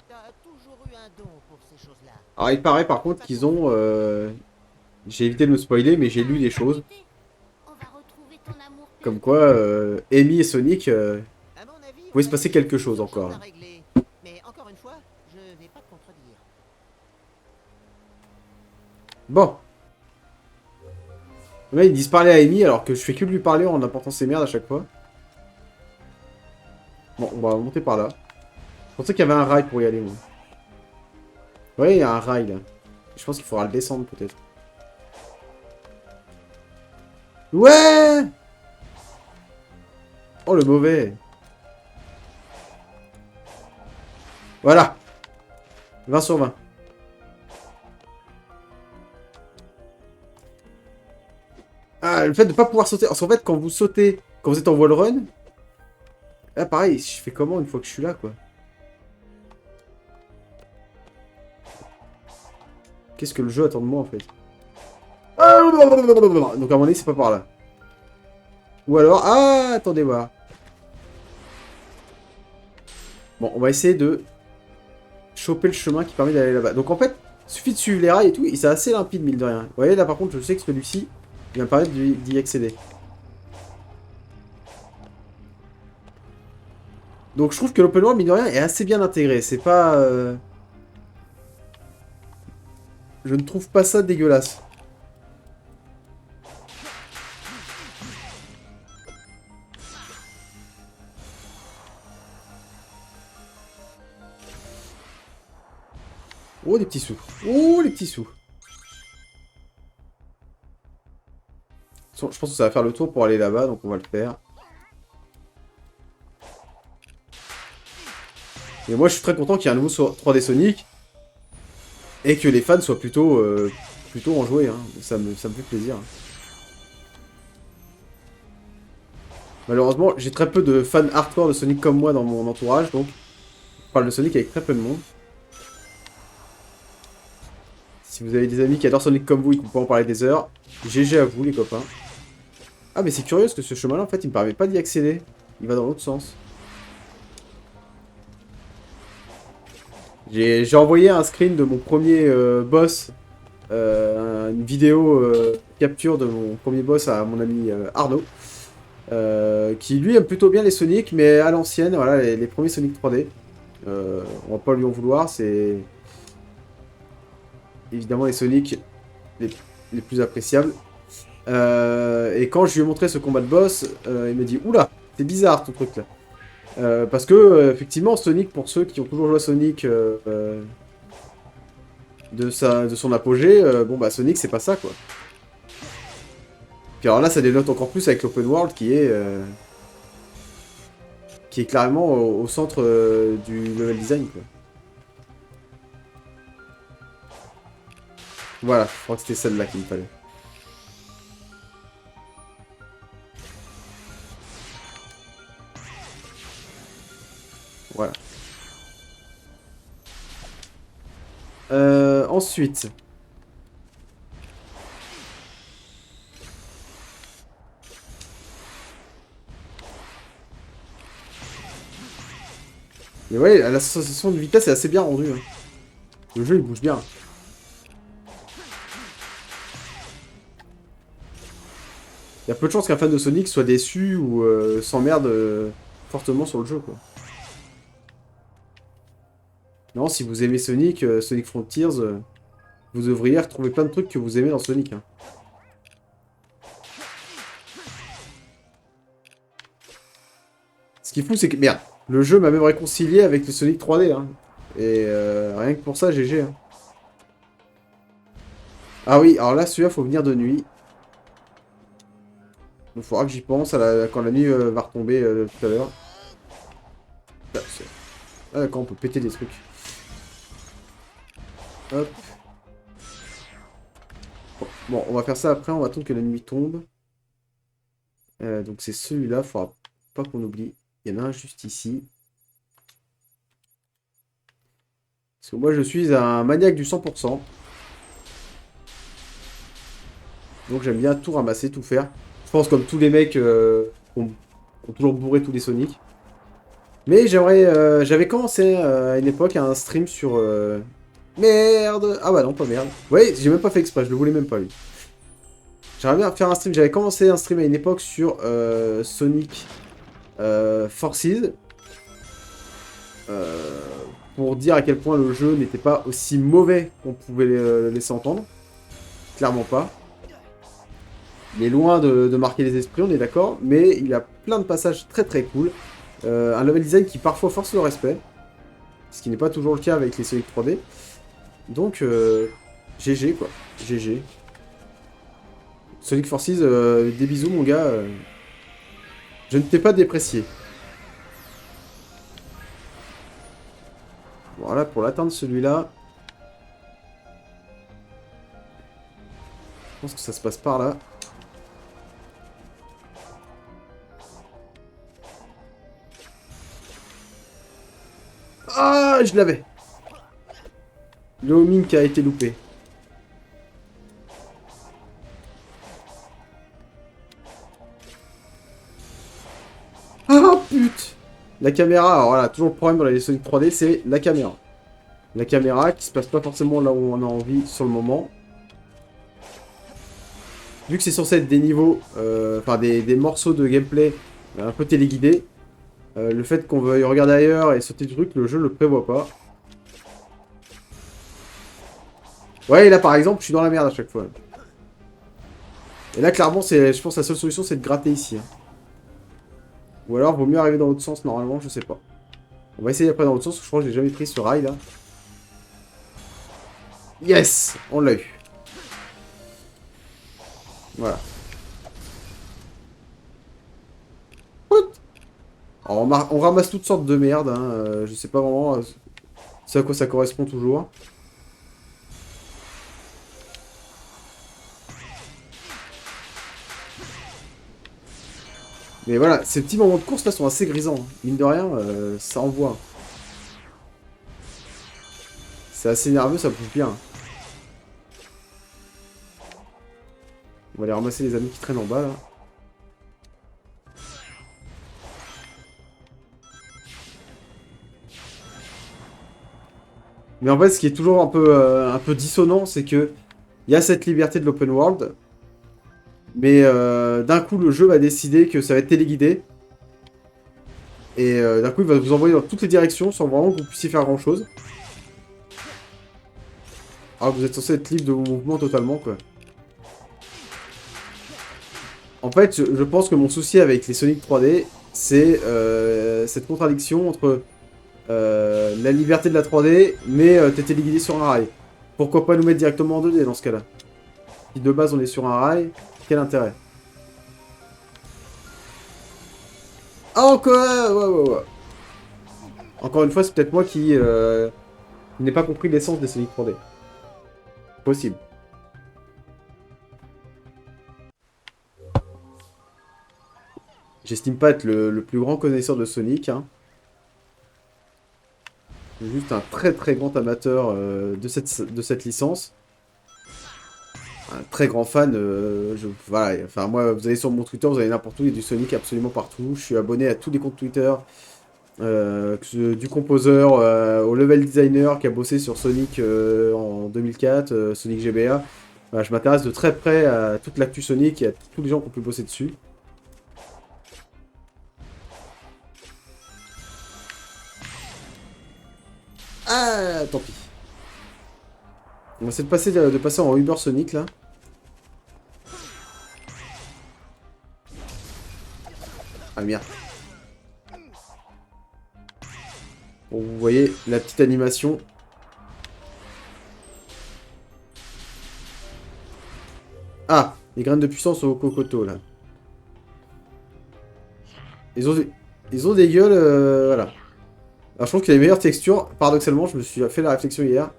C: T'as toujours eu un don pour ces choses-là.
A: Alors, il paraît par contre qu'ils ont... J'ai évité de me spoiler, mais j'ai lu des choses.
B: On va retrouver ton amour
A: Comme quoi, Amy et Sonic...
C: À mon avis,
A: pouvait
C: on
A: se
C: a
A: passer
C: quelque
A: quelque chose encore.
C: à régler. Mais encore une fois, je vais pas te contredire.
A: Bon. Là, ils disent parler à Amy alors que je fais que lui parler en apportant ses merdes à chaque fois. Bon, on va monter par là. Je pensais qu'il y avait un rail pour y aller, moi. Ouais, il y a un rail, là. Je pense qu'il faudra le descendre, peut-être. Ouais! Oh, le mauvais. Voilà. 20 sur 20. Ah, le fait de ne pas pouvoir sauter. Parce qu'en fait, quand vous sautez, quand vous êtes en wall run, là, pareil, je fais comment une fois que je suis là, quoi? Qu'est-ce que le jeu attend de moi, en fait? Donc, à un moment donné, c'est pas par là. Ou alors... Ah, attendez voir. Bon, on va essayer de choper le chemin qui permet d'aller là-bas. Donc, en fait, il suffit de suivre les rails et tout, et c'est assez limpide, mine de rien. Vous voyez, là, par contre, je sais que celui-ci, il va me permettre d'y accéder. Donc, je trouve que l'open world, mine de rien, est assez bien intégré. C'est pas... Je ne trouve pas ça dégueulasse. Oh, des petits sous. Oh, les petits sous. Je pense que ça va faire le tour pour aller là-bas, donc on va le faire. Et moi, je suis très content qu'il y ait un nouveau 3D Sonic. Et que les fans soient plutôt enjoués. Hein. Ça me fait plaisir. Malheureusement, j'ai très peu de fans hardcore de Sonic comme moi dans mon entourage, donc je parle de Sonic avec très peu de monde. Si vous avez des amis qui adorent Sonic comme vous et qui peuvent en parler des heures, GG à vous les copains. Ah mais c'est curieux parce que ce chemin là en fait il me permet pas d'y accéder. Il va dans l'autre sens. J'ai envoyé un screen de mon premier boss, une vidéo capture de mon premier boss à mon ami Arnaud. Qui lui aime plutôt bien les Sonic mais à l'ancienne, voilà les premiers Sonic 3D. On va pas lui en vouloir, c'est évidemment les Sonic les plus appréciables. Et quand je lui ai montré ce combat de boss, il me dit oula, c'est bizarre ton truc là. Parce que effectivement Sonic, pour ceux qui ont toujours joué à Sonic de son apogée, bon bah Sonic c'est pas ça quoi. Puis alors là ça dénote encore plus avec l'open world qui est clairement au centre du level design quoi. Voilà, je crois que c'était celle-là qu'il me fallait. Voilà. Ensuite. Mais ouais, la sensation de vitesse est assez bien rendue. Hein. Le jeu il bouge bien. Il y a peu de chances qu'un fan de Sonic soit déçu ou s'emmerde fortement sur le jeu quoi. Non, si vous aimez Sonic, Sonic Frontiers, vous devriez retrouver plein de trucs que vous aimez dans Sonic. Hein. Ce qui est fou, c'est que, merde, le jeu m'a même réconcilié avec le Sonic 3D. Hein. Et rien que pour ça, GG. Hein. Ah oui, alors là, celui-là, faut venir de nuit. Il faudra que j'y pense quand la nuit va retomber tout à l'heure. Ah d'accord, on peut péter des trucs. Hop. Bon, on va faire ça après, on va attendre que la nuit tombe. Donc c'est celui-là, faudra pas qu'on oublie. Il y en a un juste ici. Parce que moi je suis un maniaque du 100%. Donc j'aime bien tout ramasser, tout faire. Je pense comme tous les mecs ont toujours bourré tous les Sonic. Mais j'avais commencé à une époque un stream sur... Merde! Ah bah non, pas merde. Ouais, j'ai même pas fait exprès, je le voulais même pas lui. J'aimerais bien faire un stream, j'avais commencé un stream à une époque sur Sonic Forces. Pour dire à quel point le jeu n'était pas aussi mauvais qu'on pouvait le laisser entendre. Clairement pas. Il est loin de marquer les esprits, on est d'accord, mais il a plein de passages très très cool. Un level design qui parfois force le respect, ce qui n'est pas toujours le cas avec les Sonic 3D. Donc, GG quoi, GG. Sonic Forces, des bisous mon gars. Je ne t'ai pas déprécié. Voilà, pour l'atteindre celui-là. Je pense que ça se passe par là. Ah, je l'avais. Le homing qui a été loupé. Ah, pute. La caméra, alors voilà, toujours le problème dans les Sonic 3D, c'est la caméra. La caméra qui se passe pas forcément là où on a envie sur le moment. Vu que c'est censé être des niveaux, enfin des morceaux de gameplay un peu téléguidés, le fait qu'on veuille regarder ailleurs et sauter du truc, le jeu le prévoit pas. Ouais, et là par exemple, je suis dans la merde à chaque fois. Et là clairement, je pense que la seule solution c'est de gratter ici. Hein. Ou alors, vaut mieux arriver dans l'autre sens normalement, je sais pas. On va essayer après dans l'autre sens, je crois que j'ai jamais pris ce rail là. Yes! On l'a eu. Voilà. Alors, on ramasse toutes sortes de merde, hein. Je sais pas vraiment c'est à quoi ça correspond toujours. Mais voilà, ces petits moments de course là sont assez grisants. Hein. Mine de rien, ça envoie. C'est assez nerveux, ça bouge bien. On va aller ramasser les amis qui traînent en bas là. Mais en fait, ce qui est toujours un peu dissonant, c'est que il y a cette liberté de l'open world, mais d'un coup, le jeu va décider que ça va être téléguidé. Et d'un coup, il va vous envoyer dans toutes les directions sans vraiment que vous puissiez faire grand-chose. Alors que vous êtes censé être libre de vos mouvements totalement, quoi. En fait, je pense que mon souci avec les Sonic 3D, c'est cette contradiction entre la liberté de la 3D, mais t'es téléguidé sur un rail. Pourquoi pas nous mettre directement en 2D dans ce cas-là? Si de base on est sur un rail, quel intérêt? Ah encore ouais. Encore une fois, c'est peut-être moi qui n'ai pas compris l'essence des Sonic 3D. Possible. J'estime pas être le plus grand connaisseur de Sonic, hein. Je suis juste un très très grand amateur de cette licence. Un très grand fan. Voilà, enfin moi, vous allez sur mon Twitter, vous allez n'importe où, il y a du Sonic absolument partout. Je suis abonné à tous les comptes Twitter. Du composeur au level designer qui a bossé sur Sonic en 2004, Sonic GBA. Voilà, je m'intéresse de très près à toute l'actu Sonic et à tous les gens qui ont pu bosser dessus. Ah, tant pis. On va essayer de passer en Uber Sonic là. Ah merde. Bon, vous voyez la petite animation. Ah, les graines de puissance au cocoto là. Ils ont des gueules, voilà. Alors je trouve que les meilleures textures, paradoxalement, je me suis fait la réflexion hier.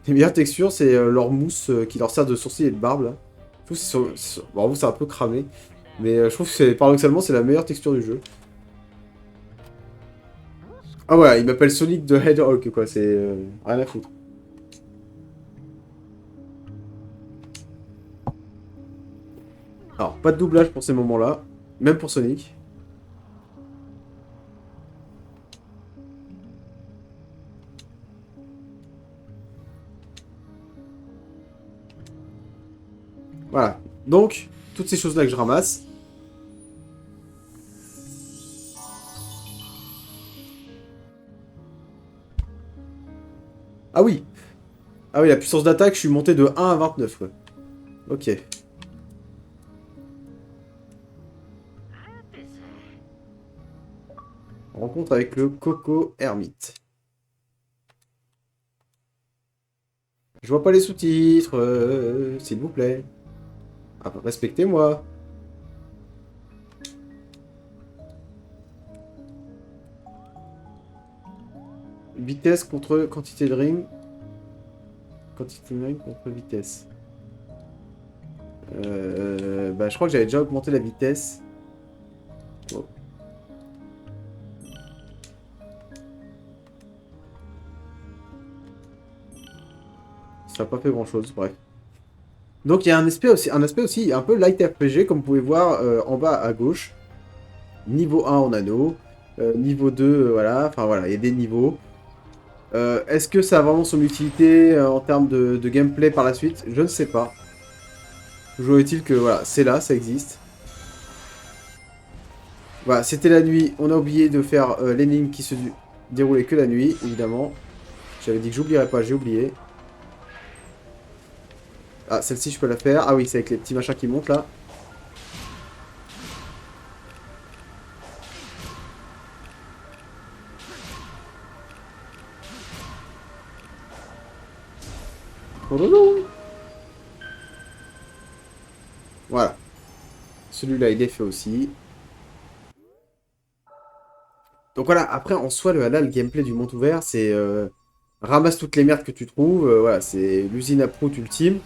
A: Les meilleures textures, c'est leur mousse qui leur sert de sourcil et de barbe là. Je trouve que bon, vous c'est un peu cramé. Mais je trouve que paradoxalement, c'est la meilleure texture du jeu. Ah ouais, il m'appelle Sonic the Hedgehog quoi, c'est rien à foutre. Alors, pas de doublage pour ces moments-là, même pour Sonic. Voilà. Donc, toutes ces choses-là que je ramasse. Ah oui. Ah oui, la puissance d'attaque, je suis monté de 1 à 29. Ouais. Ok. Rencontre avec le Coco Hermite. Je vois pas les sous-titres, s'il vous plaît. Ah, respectez-moi. Vitesse contre quantité de ring. Quantité de ring contre vitesse. Bah, je crois que j'avais déjà augmenté la vitesse. Oh. Ça n'a pas fait grand chose, bref. Donc il y a un aspect aussi un peu light RPG, comme vous pouvez voir en bas à gauche. Niveau 1 en anneau, niveau 2, voilà, enfin voilà, il y a des niveaux. Est-ce que ça a vraiment son utilité en termes de gameplay par la suite? Je ne sais pas. Toujours est-il que voilà, c'est là, ça existe. Voilà, c'était la nuit, on a oublié de faire l'énigme qui se déroulait que la nuit, évidemment. J'avais dit que j'oublierais pas, j'ai oublié. Ah, celle-ci, je peux la faire. Ah oui, c'est avec les petits machins qui montent, là. Voilà. Celui-là, il est fait aussi. Donc voilà, après, en soi, là, le gameplay du monde ouvert, c'est... ramasse toutes les merdes que tu trouves. Voilà, c'est l'usine à prout ultime.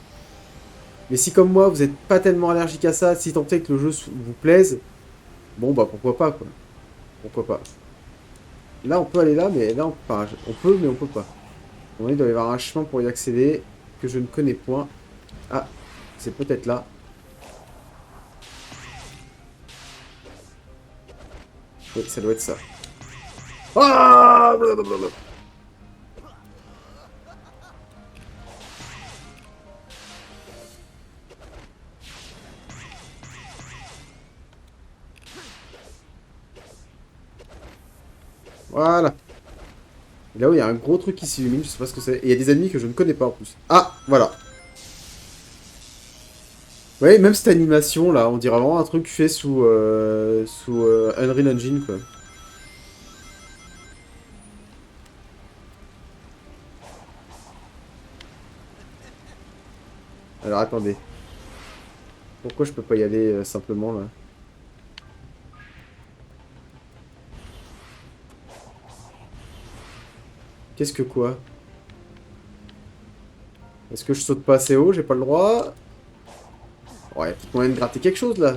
A: Mais si, comme moi, vous n'êtes pas tellement allergique à ça, si tant est que le jeu vous plaise, bon, bah, pourquoi pas, quoi. Pourquoi pas. Là, on peut aller là, mais là, enfin, on peut, mais on peut pas. Il doit y avoir un chemin pour y accéder que je ne connais point. Ah, c'est peut-être là. Oui, ça doit être ça. Ah, blablabla. Voilà. Et là où il y a un gros truc qui s'illumine, je sais pas ce que c'est. Et il y a des ennemis que je ne connais pas en plus. Ah, voilà. Ouais, même cette animation là, on dirait vraiment un truc fait sous, Unreal Engine quoi. Alors attendez. Pourquoi je peux pas y aller simplement là? Qu'est-ce que quoi? Est-ce que je saute pas assez haut? J'ai pas le droit? Ouais, peut-être moyen de gratter quelque chose là.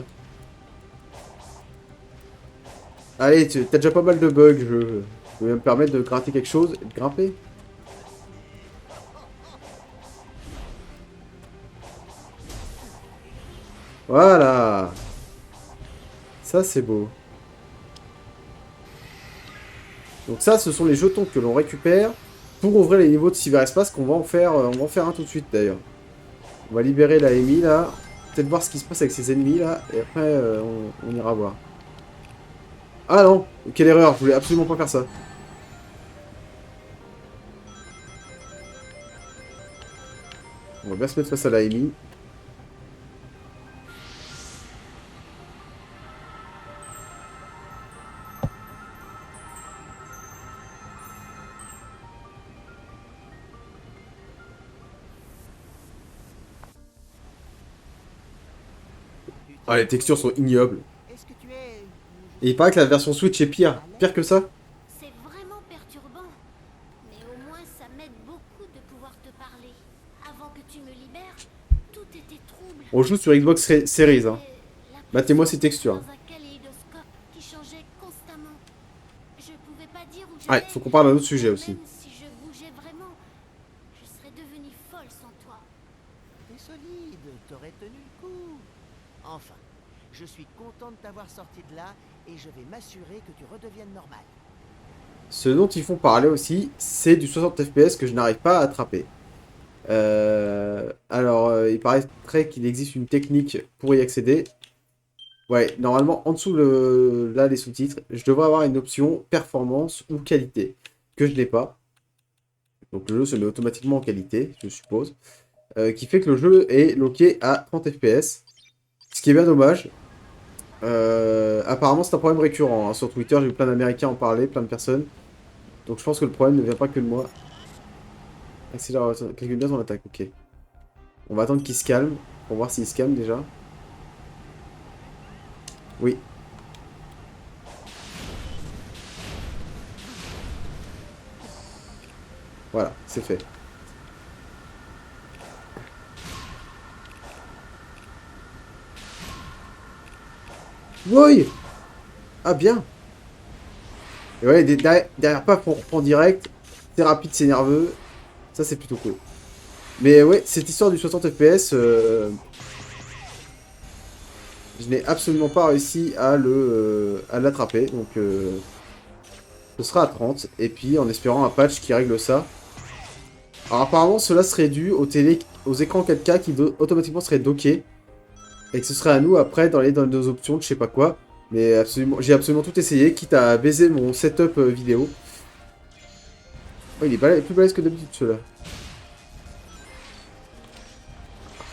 A: Allez, t'as déjà pas mal de bugs, je vais me permettre de gratter quelque chose et de grimper. Voilà. Ça c'est beau. Donc ça, ce sont les jetons que l'on récupère pour ouvrir les niveaux de cyberespace qu'on va en faire, on va en faire un tout de suite d'ailleurs. On va libérer la Amy là, peut-être voir ce qui se passe avec ses ennemis là, et après on ira voir. Ah non, quelle erreur, je voulais absolument pas faire ça. On va bien se mettre face à la Amy. Ah, les textures sont ignobles.
C: Est-ce que tu es...
A: Et il paraît que la version Switch est pire. Pire que ça.
B: C'est vraiment perturbant. Mais au moins, ça m'aide beaucoup de pouvoir te parler. Avant que tu me libères, tout était trouble.
A: On joue sur Xbox Series. Hein.
B: J'avais
A: Battez-moi
B: l'impression
A: ces textures.
B: d'être dans un kaléidoscope qui changeait constamment. Je pouvais pas dire où
A: Ouais,
B: j'allais.
A: faut qu'on parle d'un autre sujet aussi.
B: Même si je bougeais vraiment, je serais devenue folle sans toi.
C: T'es solide, t'aurais tenu le coup. Enfin, je suis content de t'avoir sorti de là et je vais m'assurer que tu redeviennes normal.
A: Ce dont ils font parler aussi, c'est du 60 FPS que je n'arrive pas à attraper. Alors, il paraîtrait qu'il existe une technique pour y accéder. Ouais, normalement, en dessous, là, les sous-titres, je devrais avoir une option performance ou qualité, que je n'ai pas. Donc le jeu se met automatiquement en qualité, je suppose. Qui fait que le jeu est locké à 30 FPS. Ce qui est bien dommage. Apparemment, c'est un problème récurrent. Hein. Sur Twitter, j'ai vu plein d'Américains en parler, plein de personnes. Donc je pense que le problème ne vient pas que de moi. Accélérateur, calcul bien son attaque, ok. On va attendre qu'il se calme, pour voir s'il se calme déjà. Oui. Voilà, c'est fait. Oui. Ah bien. Et ouais, derrière pas, on reprend direct. C'est rapide, c'est nerveux. Ça, c'est plutôt cool. Mais ouais, cette histoire du 60 FPS, je n'ai absolument pas réussi à l'attraper. Donc, ce sera à 30. Et puis, en espérant un patch qui règle ça. Alors, apparemment, cela serait dû aux écrans 4K qui automatiquement seraient dockés. Et que ce serait à nous, après, d'aller dans nos options de je sais pas quoi. Mais absolument, j'ai absolument tout essayé, quitte à baiser mon setup vidéo. Oh, il est plus balèze que d'habitude, celui-là.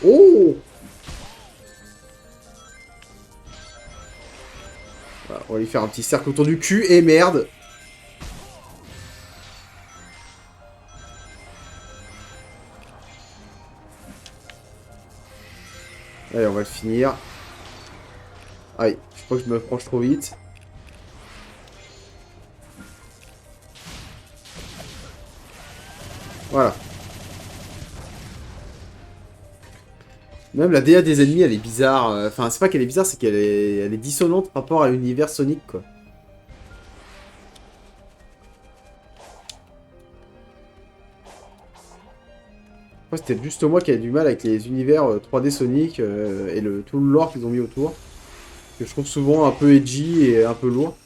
A: Oh! Voilà, on va lui faire un petit cercle autour du cul, et merde! Allez, on va le finir. Aïe, je crois que je me penche trop vite. Voilà. Même la DA des ennemis, elle est bizarre. Enfin, c'est pas qu'elle est bizarre, c'est elle est dissonante par rapport à l'univers Sonic, quoi. Moi, c'était juste moi qui avais du mal avec les univers 3D Sonic et tout le lore qu'ils ont mis autour. Que je trouve souvent un peu edgy et un peu lourd.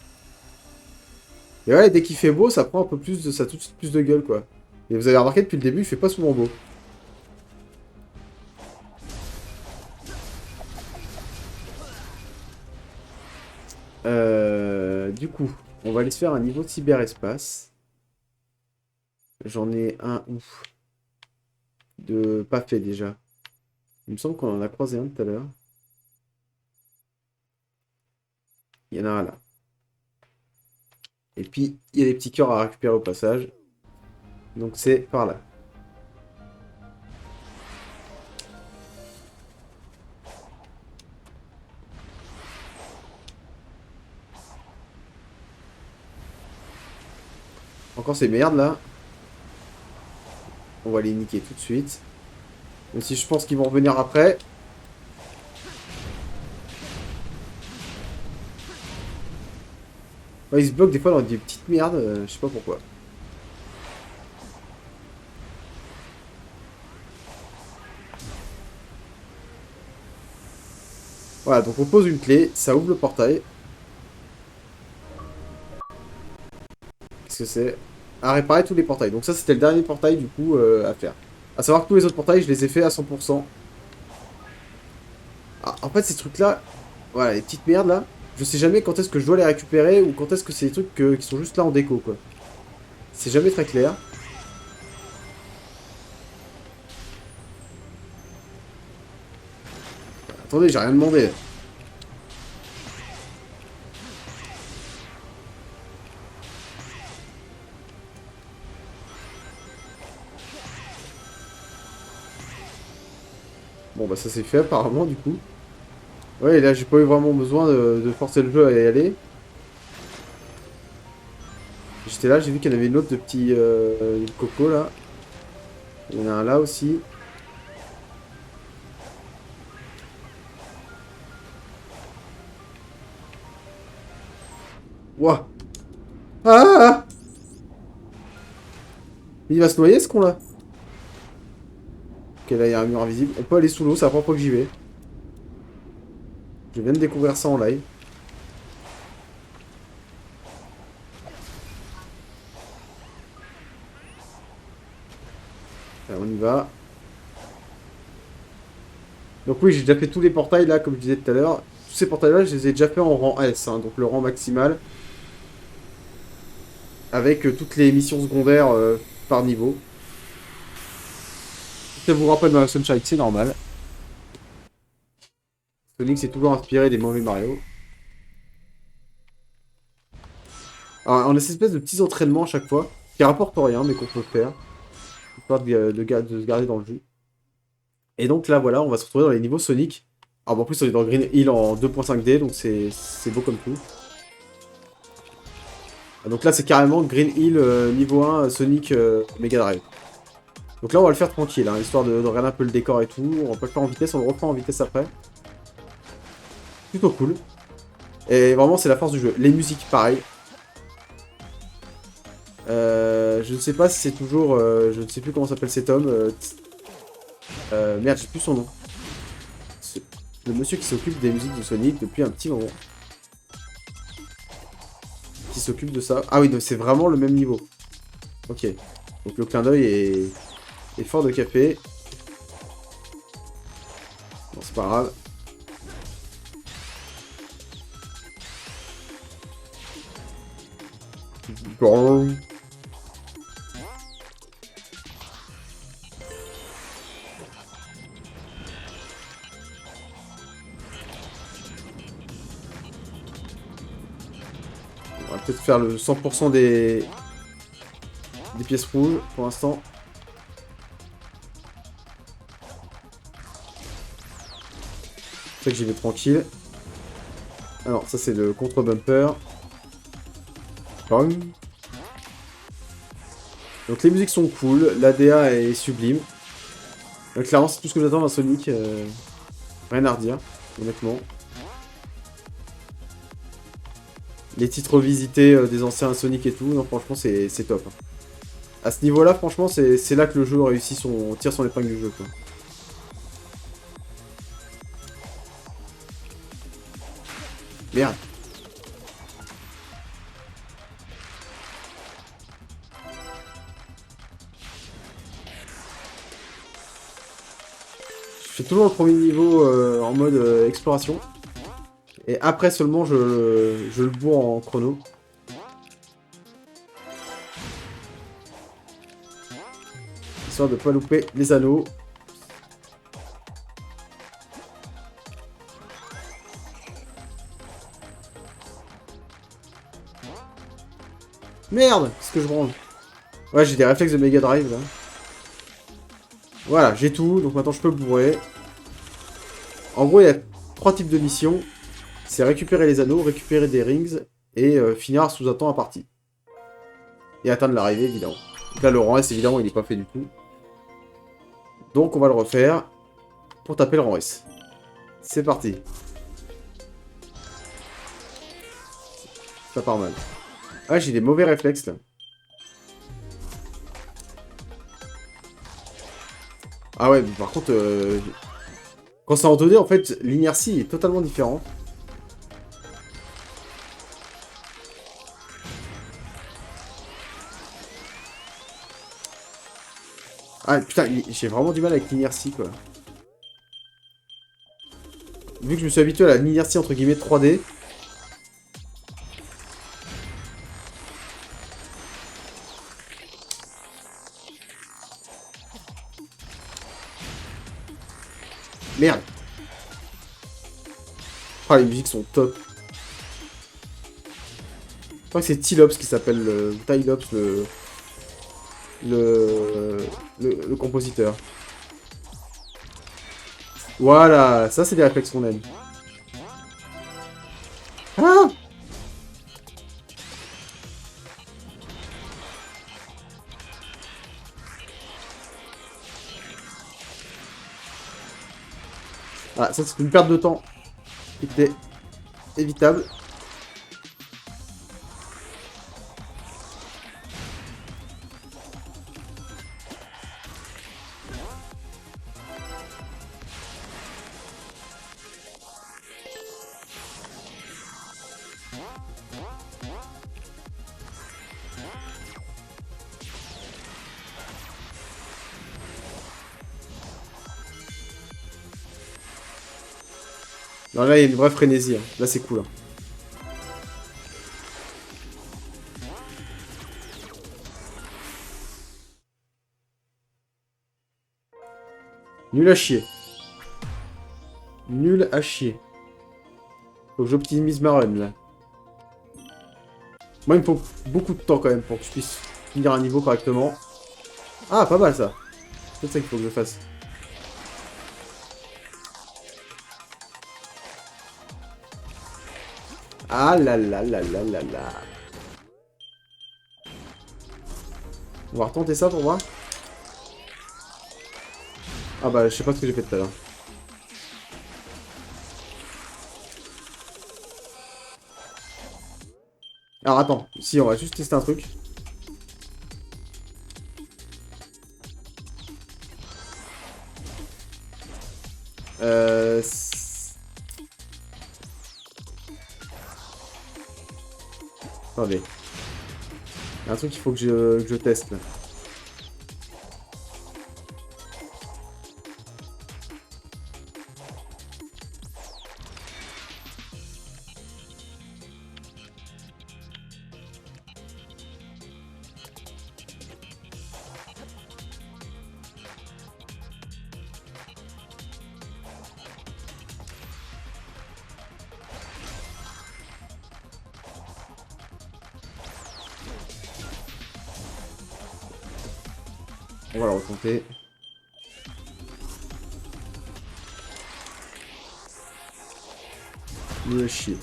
A: Et ouais, dès qu'il fait beau, ça prend un peu plus de, ça a tout de suite plus de gueule, quoi. Et vous avez remarqué depuis le début, il fait pas souvent beau. Du coup, on va aller se faire un niveau de cyberespace. J'en ai un ouf. De pas fait déjà. Il me semble qu'on en a croisé un tout à l'heure. Il y en a un là. Et puis, il y a des petits cœurs à récupérer au passage. Donc c'est par là. Encore ces merdes là. On va les niquer tout de suite. Même si je pense qu'ils vont revenir après. Ouais, ils se bloquent des fois dans des petites merdes, je sais pas pourquoi. Voilà, donc on pose une clé, ça ouvre le portail. Qu'est-ce que c'est? À réparer tous les portails. Donc ça, c'était le dernier portail, du coup, à faire. À savoir que tous les autres portails, je les ai fait à 100%. Ah, en fait, ces trucs-là, voilà, les petites merdes, là, je sais jamais quand est-ce que je dois les récupérer ou quand est-ce que c'est des trucs qui sont juste là en déco, quoi. C'est jamais très clair. Attendez, j'ai rien demandé. Bon, bah ça c'est fait apparemment, du coup. Ouais, et là, j'ai pas eu vraiment besoin de forcer le jeu à y aller. J'étais là, j'ai vu qu'il y en avait une autre de petit coco, là. Il y en a un là aussi. Ouah. Ah! Il va se noyer, ce con-là. Ok, là, il y a un mur invisible. On peut aller sous l'eau, c'est la première fois que j'y vais. Je viens de découvrir ça en live. Allez, on y va. Donc oui, j'ai déjà fait tous les portails, là, comme je disais tout à l'heure. Tous ces portails-là, je les ai déjà fait en rang S, hein, donc le rang maximal. Avec toutes les missions secondaires par niveau. Si ça vous rappelle dans la Sunshine, c'est normal. Sonic s'est toujours inspiré des mauvais Mario. Alors, on a cette espèce de petits entraînements à chaque fois, qui rapportent rien, mais qu'on peut faire, histoire de se garder dans le jeu. Et donc là, voilà, on va se retrouver dans les niveaux Sonic. Alors, bon, en plus, on est dans Green Hill en 2.5D, donc c'est beau comme tout. Donc là, c'est carrément Green Hill niveau 1 Sonic Mega Drive. Donc là, on va le faire tranquille, hein, histoire de regarder un peu le décor et tout. On peut le faire en vitesse, on le reprend en vitesse après. Plutôt cool. Et vraiment, c'est la force du jeu. Les musiques, pareil. Je ne sais pas si c'est toujours... je ne sais plus comment s'appelle cet homme. Merde, j'ai plus son nom. Le monsieur qui s'occupe des musiques de Sonic depuis un petit moment. Qui s'occupe de ça. Ah oui, donc c'est vraiment le même niveau. Ok. Donc le clin d'œil est fort de café. Bon, c'est pas grave. Bon. On va peut-être faire le 100% des pièces rouges pour l'instant. C'est que j'y vais tranquille. Alors, ça c'est le contre-bumper. Bang. Donc les musiques sont cool, l'ADA est sublime. Clairement, c'est tout ce que j'attends d'un Sonic. Rien à redire, honnêtement. Les titres revisités des anciens Sonic et tout, non, franchement, c'est top. À ce niveau-là, franchement, c'est là que le jeu réussit tire son épingle du jeu, quoi. Merde. Je fais toujours le premier niveau en mode exploration. Et après seulement, je le bourre en chrono. Histoire de pas louper les anneaux. Merde, qu'est-ce que je branle? Ouais, j'ai des réflexes de Mega Drive, là. Voilà, j'ai tout, donc maintenant je peux le bourrer. En gros, il y a 3 types de missions. C'est récupérer les anneaux, récupérer des rings, et finir sous un temps à partie. Et atteindre l'arrivée, évidemment. Donc là, le rang S, évidemment, il n'est pas fait du tout. Donc on va le refaire pour taper le rang S. C'est parti. Ça part mal. Ah, j'ai des mauvais réflexes, là. Ah ouais, mais par contre, quand c'est en 2D, en fait, l'inertie est totalement différente. Ah putain, j'ai vraiment du mal avec l'inertie, quoi. Vu que je me suis habitué à l'inertie entre guillemets 3D. Merde. Ah, les musiques sont top. Je crois que c'est Tylops qui s'appelle Tylops, le compositeur. Voilà, ça c'est des réflexes qu'on aime. Ah! Ah, ça c'est une perte de temps qui était évitable. Non, là il y a une vraie frénésie, hein. Là c'est cool, hein. Nul à chier. Nul à chier. Faut que j'optimise ma run, là. Moi, il me faut beaucoup de temps quand même pour que je puisse finir un niveau correctement. Ah, pas mal ça. C'est ça qu'il faut que je fasse. Ah là là là là là là. On va retenter ça pour voir. Ah bah, je sais pas ce que j'ai fait tout à l'heure. Alors attends, si, on va juste tester un truc. Euh... Attendez. Il y a un truc qu'il faut que je teste là. On va le retenter. Nul à chier.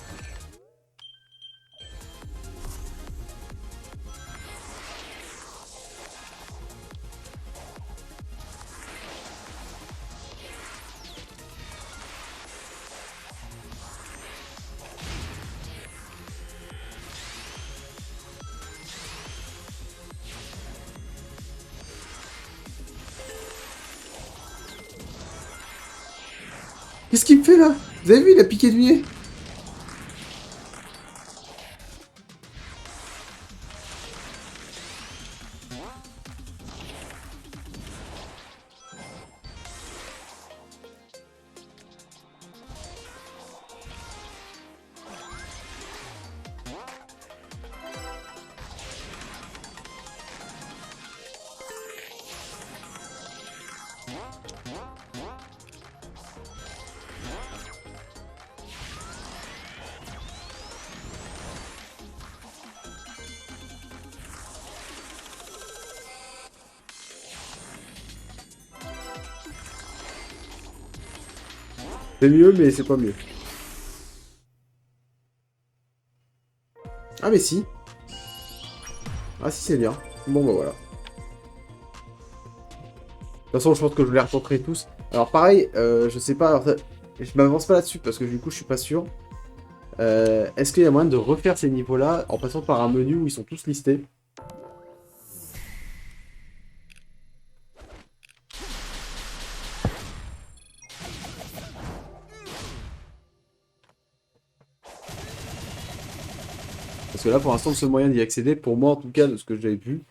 A: Qu'est-ce qu'il me fait là? Vous avez vu, il a piqué du nez? C'est mieux, mais c'est pas mieux. Ah mais si. Ah si, c'est bien. Bon bah voilà. De toute façon, je pense que je les retenterai tous. Alors pareil, je sais pas, alors, je m'avance pas là-dessus parce que du coup je suis pas sûr. Est-ce qu'il y a moyen de refaire ces niveaux-là en passant par un menu où ils sont tous listés? Parce que là, pour l'instant, le seul moyen d'y accéder, pour moi en tout cas, de ce que j'avais vu,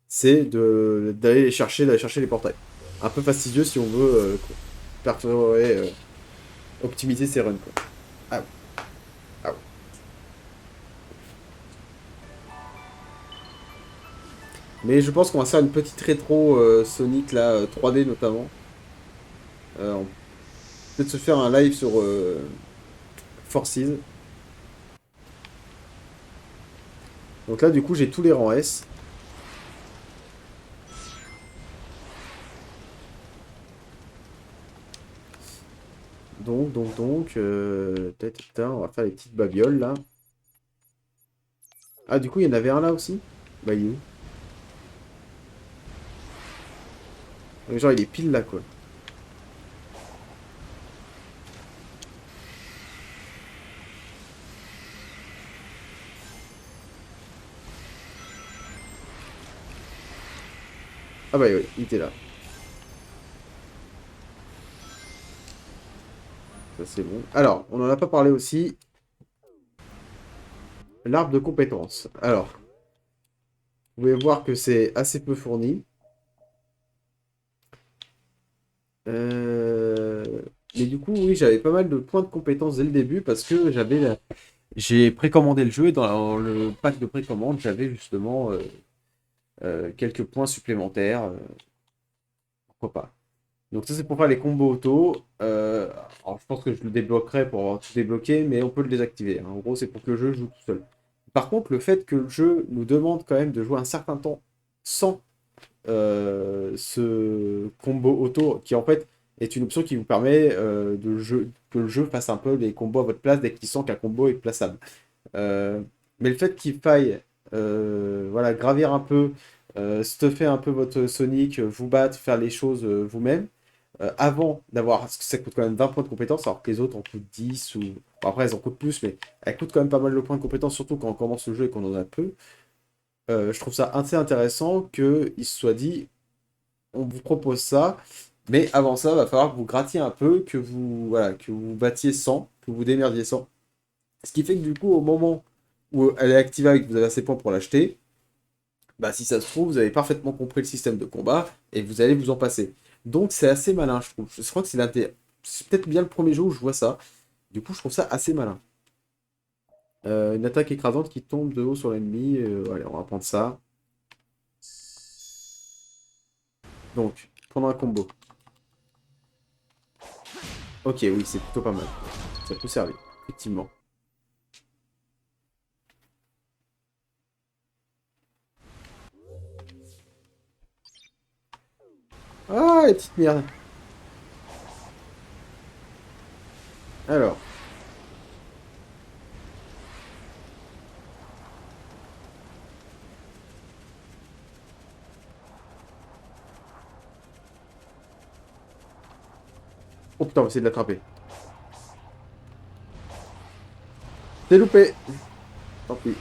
A: c'est d'aller chercher les portails. Un peu fastidieux si on veut optimiser ses runs, quoi. Ah oui. Ah oui. Mais je pense qu'on va faire une petite rétro Sonic là, 3D notamment. On peut peut-être se faire un live sur Forces. Donc là, du coup, j'ai tous les rangs S. On va faire les petites babioles là. Ah, du coup, il y en avait un là aussi? Bah, il est où? Genre, il est pile là, quoi. Ah bah oui, il était là. Ça, c'est bon. Alors, on en a pas parlé aussi. L'arbre de compétences. Alors, vous pouvez voir que c'est assez peu fourni. Euh, Mais du coup, oui, j'avais pas mal de points de compétences dès le début parce que j'ai précommandé le jeu et dans le pack de précommande, j'avais justement quelques points supplémentaires. Pourquoi pas. Donc ça, c'est pour faire les combos auto. Alors, je pense que je le débloquerai pour avoir tout débloqué, mais on peut le désactiver, hein. En gros, c'est pour que le jeu joue tout seul. Par contre, le fait que le jeu nous demande quand même de jouer un certain temps sans ce combo auto, qui en fait est une option qui vous permet que le jeu fasse un peu les combos à votre place dès qu'il sent qu'un combo est plaçable. Mais le fait qu'il faille voilà, gravir un peu, stuffer un peu votre Sonic, vous battre, faire les choses vous-même, avant d'avoir, parce que ça coûte quand même 20 points de compétence, alors que les autres en coûtent 10, ou... Bon, après elles en coûtent plus, mais elles coûtent quand même pas mal de points de compétence, surtout quand on commence le jeu et qu'on en a peu. Je trouve ça assez intéressant qu'il se soit dit, on vous propose ça, mais avant ça, va falloir que vous grattiez un peu, que vous, voilà, que vous battiez sans, que vous démerdiez sans. Ce qui fait que du coup, au moment où elle est activée et que vous avez assez de points pour l'acheter, bah si ça se trouve, vous avez parfaitement compris le système de combat et vous allez vous en passer. Donc c'est assez malin, je trouve. Je crois que c'est peut-être bien le premier jeu où je vois ça. Du coup, je trouve ça assez malin. Une attaque écrasante qui tombe de haut sur l'ennemi. Allez, on va prendre ça. Donc, prendre un combo. Ok, oui, c'est plutôt pas mal. Ça peut servir, effectivement. Ah, les petites merdes. Alors. Oh putain, on va essayer de l'attraper. C'est loupé. Tant pis.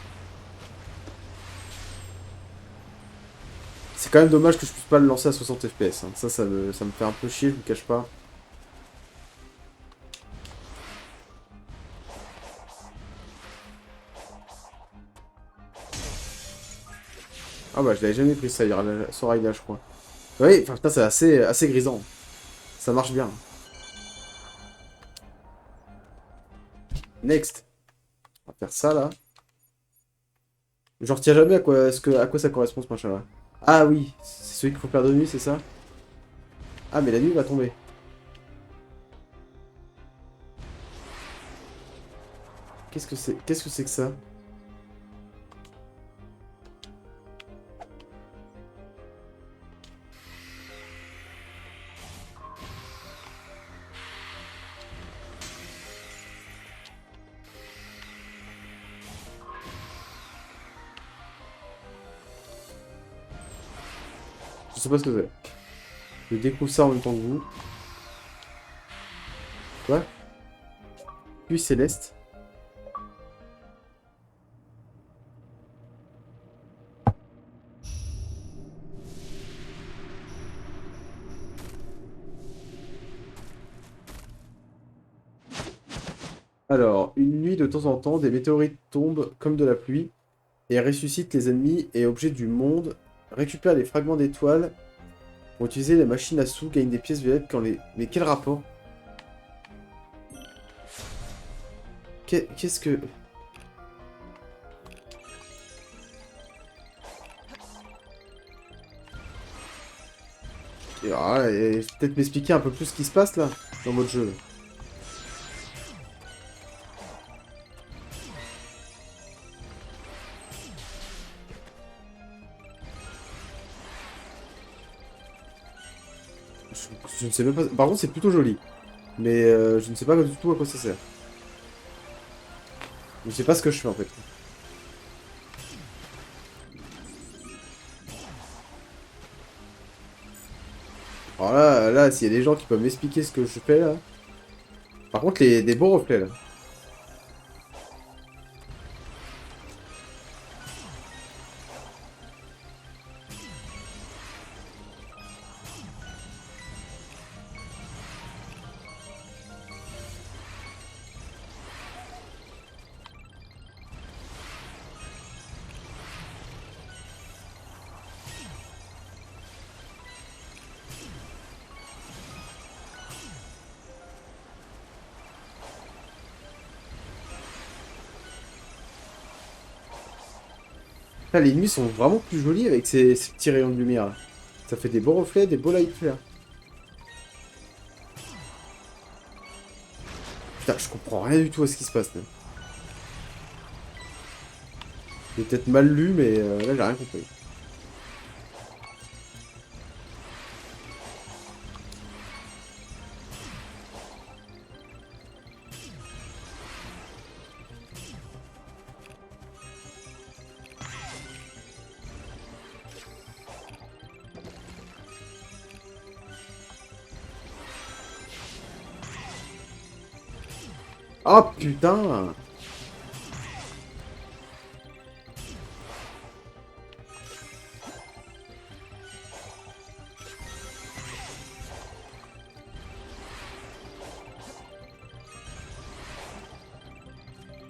A: C'est quand même dommage que je puisse pas le lancer à 60 FPS. Hein. Ça me fait un peu chier, je vous cache pas. Ah bah je l'avais jamais pris ça, Soraya, je crois. Oui, enfin putain, c'est assez grisant. Ça marche bien. Next. On va faire ça là. Je retiens jamais à quoi ça correspond ce machin là. Ah oui, c'est celui qu'il faut faire de nuit, c'est ça? Ah mais la nuit va tomber. Qu'est-ce que c'est que ça? Je sais pas ce que c'est. Je découvre ça en même temps que vous. Quoi? Puis céleste. Alors, une nuit de temps en temps, des météorites tombent comme de la pluie et ressuscitent les ennemis et objets du monde, récupèrent les fragments d'étoiles pour utiliser les machines à sous, gagnent des pièces violettes quand les... Mais quel rapport? Qu'est-ce que... Peut-être m'expliquer un peu plus ce qui se passe là, dans votre jeu. Là. Je ne sais même pas... Par contre, c'est plutôt joli. Mais je ne sais pas du tout à quoi ça sert. Je ne sais pas ce que je fais en fait. Alors là, s'il y a des gens qui peuvent m'expliquer ce que je fais là. Par contre, des beaux reflets là. Là, les nuits sont vraiment plus jolies avec ces petits rayons de lumière. Là. Ça fait des beaux reflets, des beaux light flares. Putain, je comprends rien du tout à ce qui se passe là. J'ai peut-être mal lu, mais là, j'ai rien compris. Oh putain!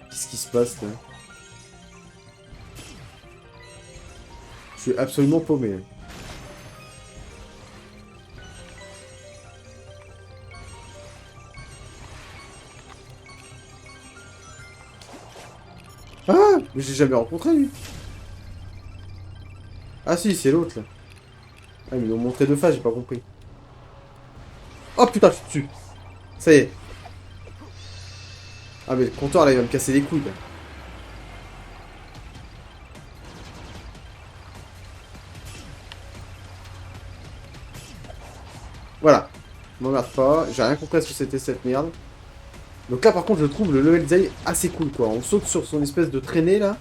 A: Qu'est-ce qui se passe là? Je suis absolument paumé. Ah! Mais j'ai jamais rencontré lui. Ah si, c'est l'autre là. Ah, ils m'ont montré de face, j'ai pas compris. Oh putain, je suis dessus. Ça y est. Ah mais le comptoir là, il va me casser les couilles là. Voilà. M'emmerde pas. J'ai rien compris à ce que c'était cette merde. Donc là par contre je trouve le level design assez cool quoi. On saute sur son espèce de traînée là.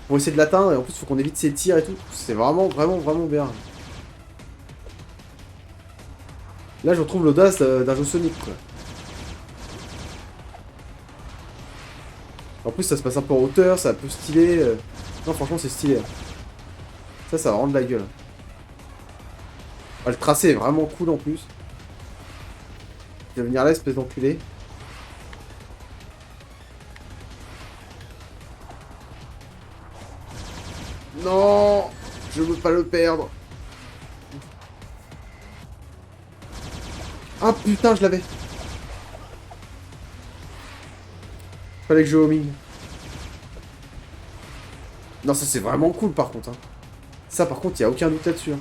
A: Pour essayer de l'atteindre et en plus il faut qu'on évite ses tirs et tout. C'est vraiment vraiment bien. Là je retrouve l'audace d'un jeu Sonic quoi. En plus ça se passe un peu en hauteur, c'est un peu stylé. Non franchement c'est stylé. Ça va rendre la gueule. Ah, le tracé est vraiment cool en plus. Je vais venir là espèce d'enculé. Non, je veux pas le perdre. Ah putain, je l'avais. Fallait que je homing. Non, ça c'est vraiment cool par contre. Hein. Ça par contre, il a aucun doute là-dessus. Hein.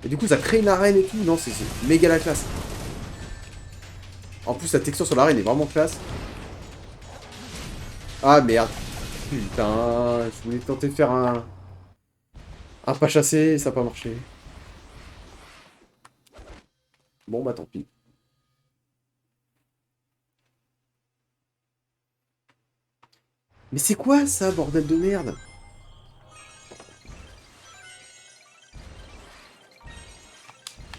A: Et du coup, ça crée une arène et tout. Non, c'est méga la classe. En plus, la texture sur l'arène est vraiment classe. Ah merde. Putain, je voulais tenter de faire un pas chassé et ça n'a pas marché. Bon bah tant pis. Mais c'est quoi ça, bordel de merde?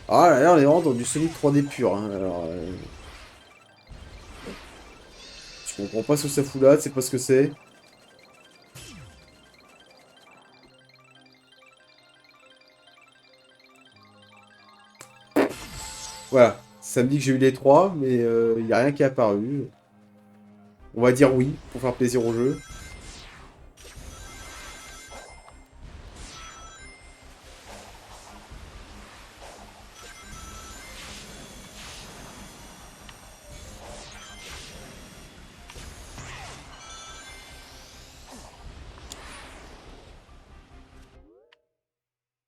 A: Ah là là, on est vraiment dans du Sonic 3D pur. Hein. Alors, je comprends pas ce que ça fout là, c'est pas ce que c'est. Voilà, ça me dit que j'ai eu les trois, mais il n'y a rien qui est apparu. On va dire oui, pour faire plaisir au jeu.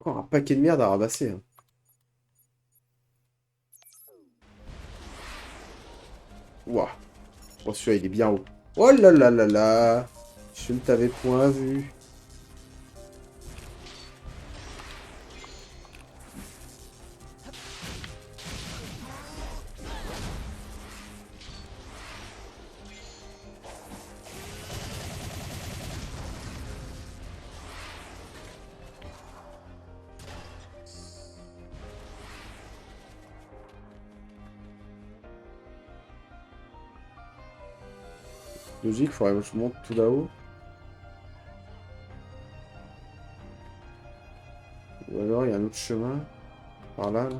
A: Encore un paquet de merde à ramasser. Hein. Ouah. Bon, celui-là, il est bien haut. Oh là là là là. Je ne t'avais point vu. Logique, faudrait que je monte tout là-haut. Ou alors, il y a un autre chemin. Par là, là.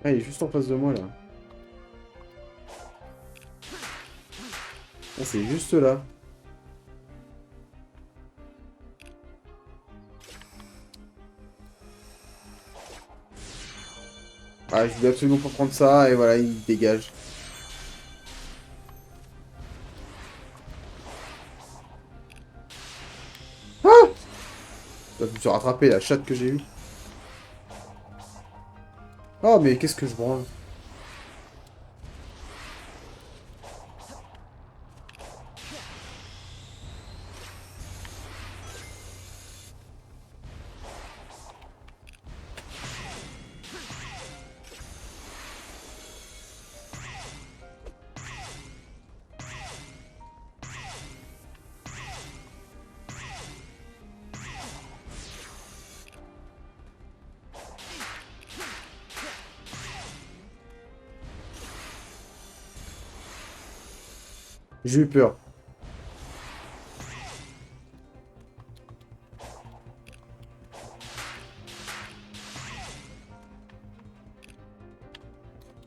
A: Ah, il est juste en face de moi là. Ah, c'est juste là. Ah, je voulais absolument pas prendre ça, et voilà, il dégage. Ah! Je me suis rattrapé la chatte que j'ai eue. Oh, mais qu'est-ce que je branle? J'ai eu peur.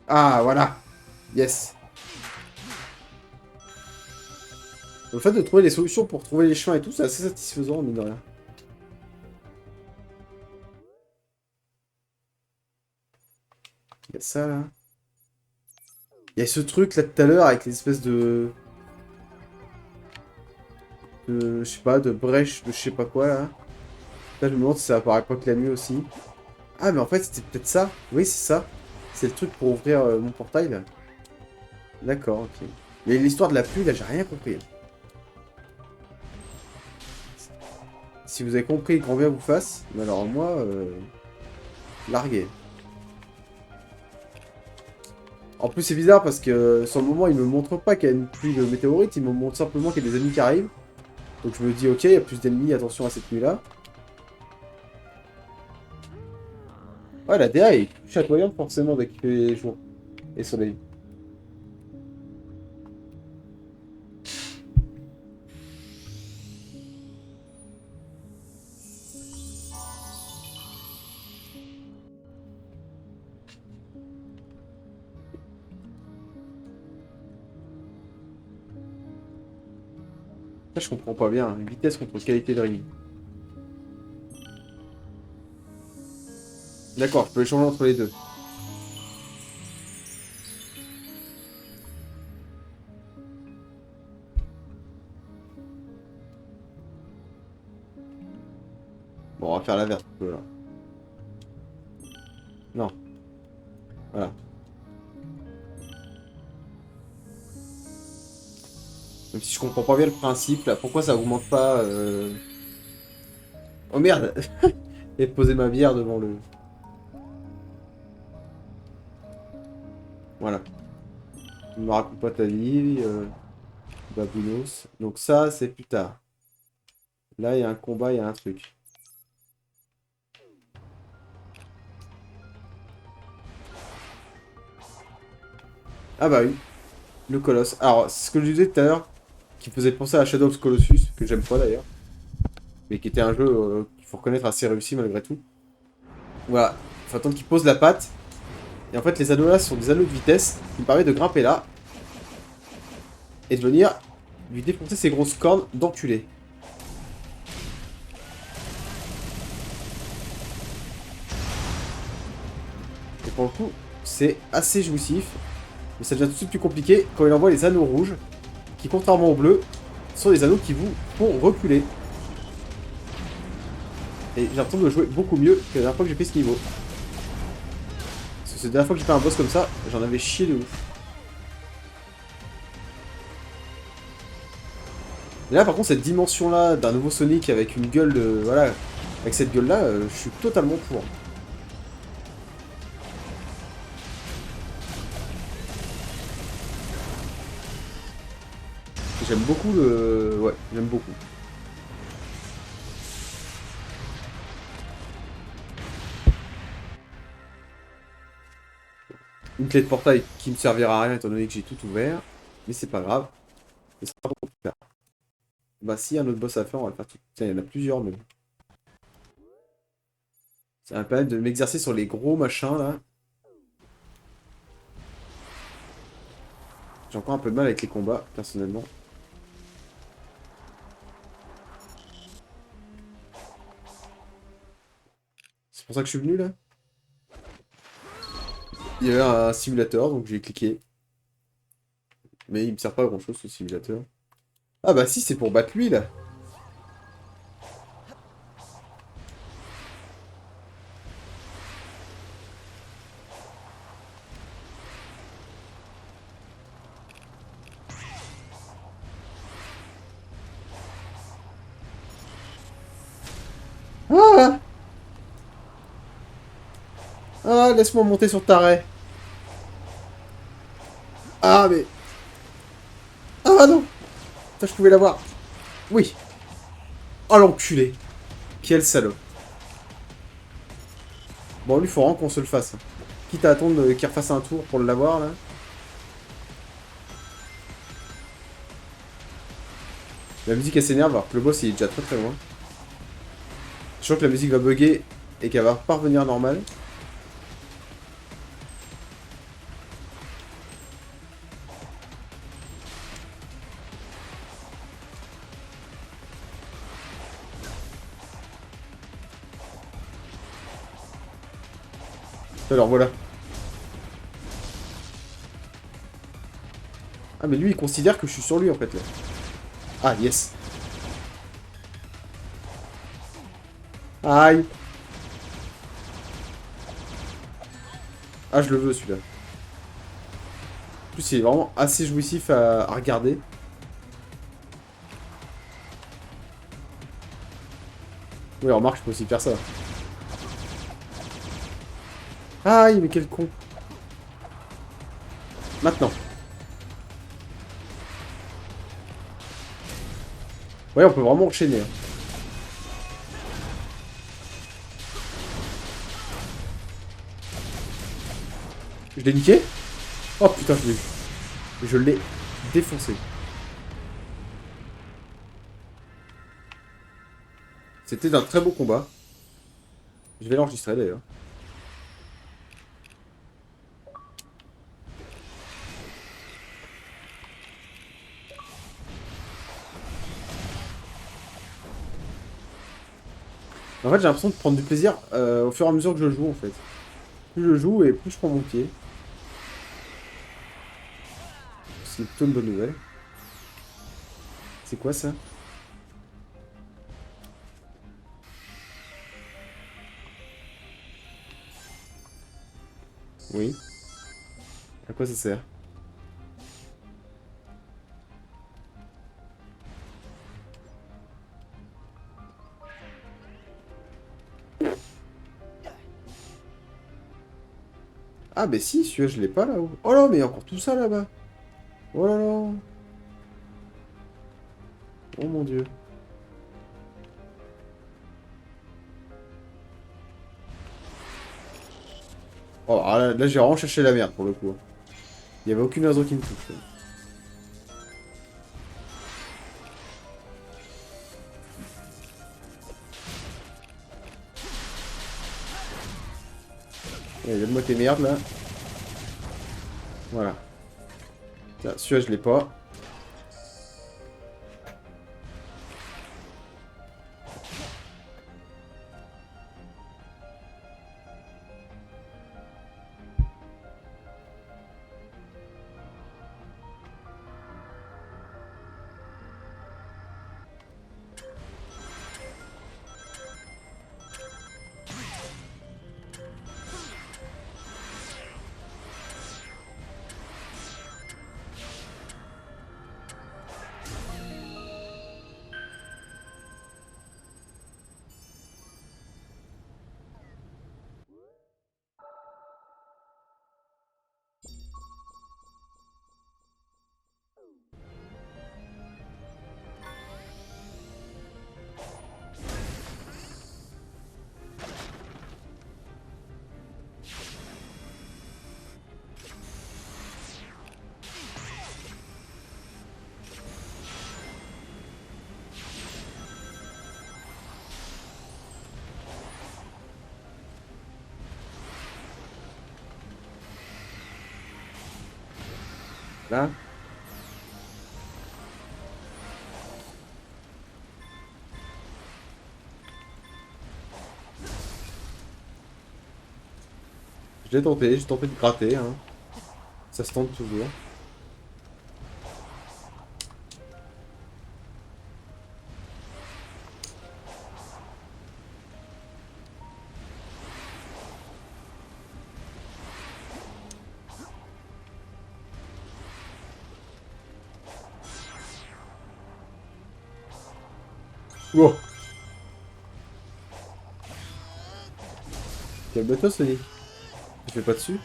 A: Ah, voilà. Yes. Le fait de trouver les solutions pour trouver les chemins et tout, c'est assez satisfaisant, mine de rien. Il y a ça, là. Il y a ce truc, là, tout à l'heure, avec l'espèce de... Je sais pas, de brèche, de je sais pas quoi, là. Là, je me demande si ça apparaît pas que la nuit aussi. Ah, mais en fait, c'était peut-être ça. Oui, c'est ça. C'est le truc pour ouvrir mon portail, là. D'accord, ok. Mais l'histoire de la pluie, là, j'ai rien compris. Si vous avez compris, grand bien vous fasse. Mais alors, moi, largué. En plus, c'est bizarre parce que sur le moment, il me montre pas qu'il y a une pluie de météorites, il me montre simplement qu'il y a des ennemis qui arrivent. Donc je me dis, ok, il y a plus d'ennemis, attention à cette nuit-là. Ouais, la DA est plus chatoyante forcément dès qu'il fait jour et soleil. Ça, je comprends pas bien. Vitesse contre qualité de rime. D'accord, je peux échanger entre les deux. Bon, on va faire la verte, là. Non. Voilà. Même si je comprends pas bien le principe, là, pourquoi ça augmente pas Oh merde. Et poser ma bière devant le... Voilà. Ne me raconte pas ta vie, Babounos. Donc ça, c'est plus tard. Là, il y a un combat, il y a un truc. Ah bah oui, le colosse. Alors, c'est ce que je disais tout à l'heure, qui faisait penser à Shadow of the Colossus, que j'aime pas d'ailleurs, mais qui était un jeu qu'il faut reconnaître assez réussi malgré tout. Voilà, il faut attendre qu'il pose la patte. Et en fait, les anneaux là sont des anneaux de vitesse qui me permettent de grimper là et de venir lui défoncer ses grosses cornes d'enculé. Et pour le coup, c'est assez jouissif, mais ça devient tout de suite plus compliqué quand il envoie les anneaux rouges, qui contrairement aux bleus, sont des anneaux qui vous font reculer. Et j'ai l'impression de jouer beaucoup mieux que la dernière fois que j'ai fait ce niveau. Parce que c'est la dernière fois que j'ai fait un boss comme ça, j'en avais chié de ouf. Et là par contre cette dimension là d'un nouveau Sonic avec une gueule de... Voilà, avec cette gueule là, je suis totalement pour. J'aime beaucoup le... Ouais, j'aime beaucoup. Une clé de portail qui me servira à rien étant donné que j'ai tout ouvert. Mais c'est pas grave. Ce sera pas pour plus tard. Bah si, un autre boss à faire, on va le faire tout. Tiens, il y en a plusieurs même. Ça va me permettre de m'exercer sur les gros machins là. J'ai encore un peu de mal avec les combats, personnellement. C'est pour ça que je suis venu là. Il y avait un simulateur, donc j'ai cliqué. Mais il me sert pas à grand chose ce simulateur. Ah bah si, c'est pour battre lui là. Ah, ah, laisse-moi monter sur ta raie. Ah mais... Ah non. Putain, je pouvais l'avoir. Oui. Oh l'enculé. Quel salaud. Bon, lui, faut vraiment qu'on se le fasse. Quitte à attendre qu'il refasse un tour pour l'avoir, là. La musique, elle s'énerve, alors que le boss, il est déjà très très loin. Je sens que la musique va bugger et qu'elle va pas revenir normale. Alors, voilà. Ah, mais lui, il considère que je suis sur lui, en fait, là. Ah, yes. Aïe. Ah, je le veux, celui-là. En plus, il est vraiment assez jouissif à regarder. Oui, remarque, je peux aussi faire ça. Aïe, mais quel con. Maintenant. Ouais, on peut vraiment enchaîner. Hein. Je l'ai niqué? Oh putain, je l'ai eu. Je l'ai défoncé. C'était un très beau combat. Je vais l'enregistrer d'ailleurs. En fait, j'ai l'impression de prendre du plaisir au fur et à mesure que je joue en fait. Plus je joue et plus je prends mon pied. C'est plutôt une bonne nouvelle. C'est quoi ça? Oui. À quoi ça sert? Ah bah si, celui-là je l'ai pas là-haut. Oh là, mais il y a encore tout ça là-bas. Oh là là. Oh mon dieu. Oh, alors là j'ai vraiment cherché la merde pour le coup. Il y avait aucune raison qui me touche. Allez, donne-moi tes merdes là. Voilà. Tiens, celui-là je l'ai pas. Là. j'ai tenté de gratter, hein. Ça se tente toujours. Wow. Calme-toi, Sonic. Tu fais pas dessus?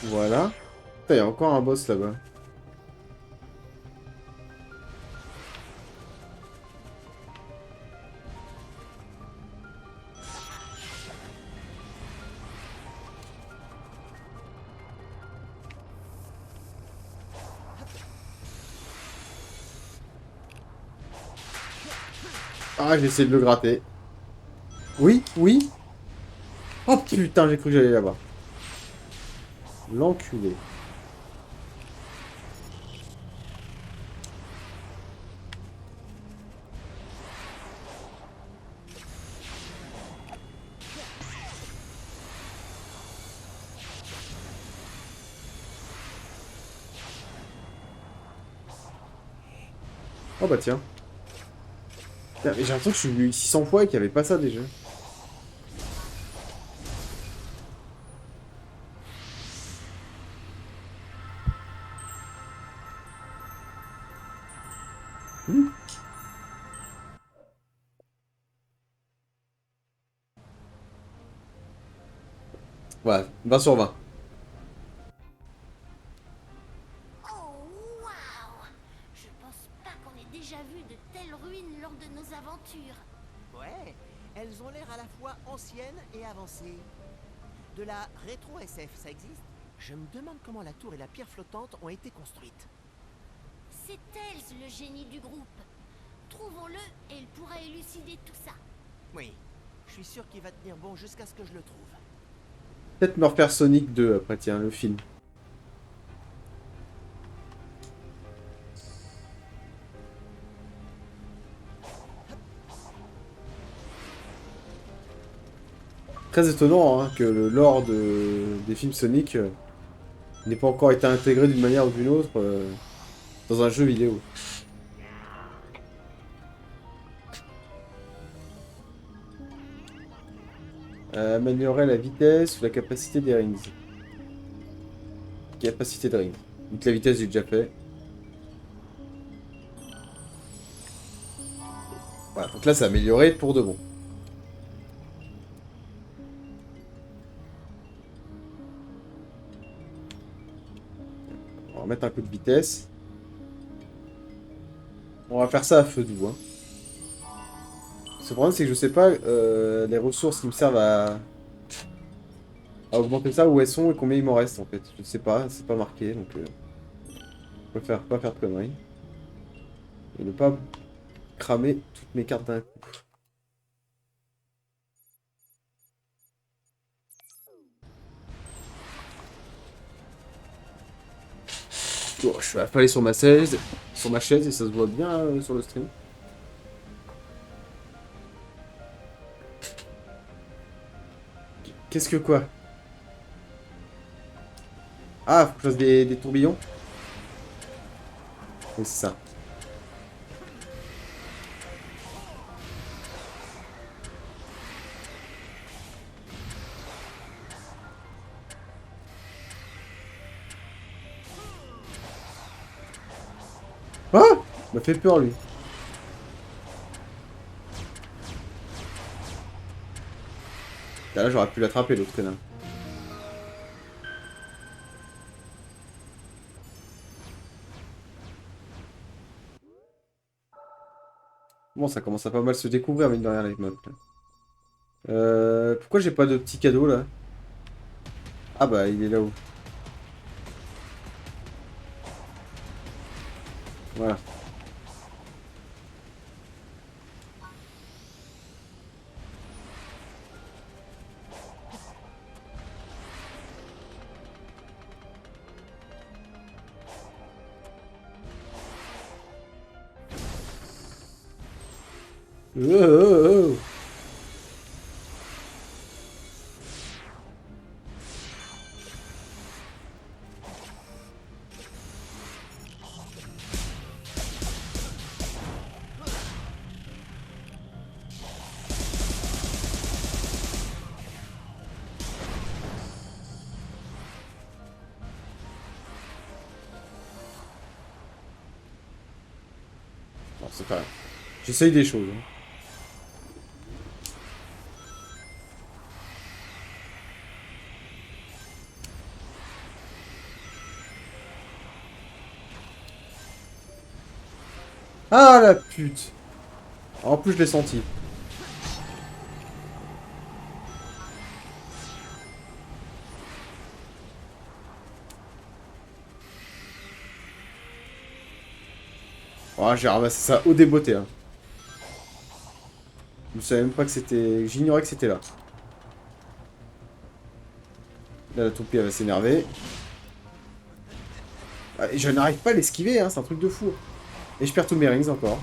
A: Voilà. Putain, il y a encore un boss là-bas. Ah, j'ai essayé de le gratter. Oui, oui. Oh putain, j'ai cru que j'allais là-bas. L'enculé. Oh bah tiens. Putain, mais j'ai l'impression que je suis venu 600 fois et qu'il n'y avait pas ça déjà. Hmm. Voilà, 20 sur 20.
B: Oh, waouh! Je pense pas qu'on ait déjà vu de telles ruines lors de nos aventures.
C: Ouais, elles ont l'air à la fois anciennes et avancées. De la rétro-SF, ça existe? Je me demande comment la tour et la pierre flottante ont été construites.
B: C'est Tails le génie du groupe. Trouvons-le et il pourra élucider tout ça.
C: Oui, je suis sûr qu'il va tenir bon jusqu'à ce que je le trouve.
A: Peut-être me refaire Sonic 2 après, tiens, le film. Très étonnant hein, que le lore des films Sonic n'ait pas encore été intégré d'une manière ou d'une autre dans un jeu vidéo. Améliorer la vitesse ou la capacité des rings. Capacité de rings. Donc la vitesse j'ai déjà fait. Voilà, donc là c'est amélioré pour de bon. On va remettre un coup de vitesse. On va faire ça à feu doux. Hein. Le problème c'est que je sais pas les ressources qui me servent à augmenter ça, où elles sont et combien il m'en reste en fait. Je sais pas, c'est pas marqué donc je préfère pas faire de conneries. Et ne pas cramer toutes mes cartes d'un coup. Bon, je suis affalé sur ma chaise et ça se voit bien sur le stream. Qu'est-ce que quoi? Ah, faut que je fasse des tourbillons? Oui, c'est ça. Ah! Il m'a fait peur lui. Là, j'aurais pu l'attraper, l'autre connard. Bon, ça commence à pas mal se découvrir, mine de rien, les mobs. Pourquoi j'ai pas de petit cadeau, là? Ah bah, il est là-haut. Voilà. Oh. Non, c'est pas grave. J'essaye des choses. Hein. Ah la pute! En plus, je l'ai senti. Oh, j'ai ramassé ça au débeauté. Hein. Je savais même pas que c'était... J'ignorais que c'était là. Là, la toupie, elle va s'énerver. Ah, et je n'arrive pas à l'esquiver, hein, c'est un truc de fou. Et je perds tous mes rings encore.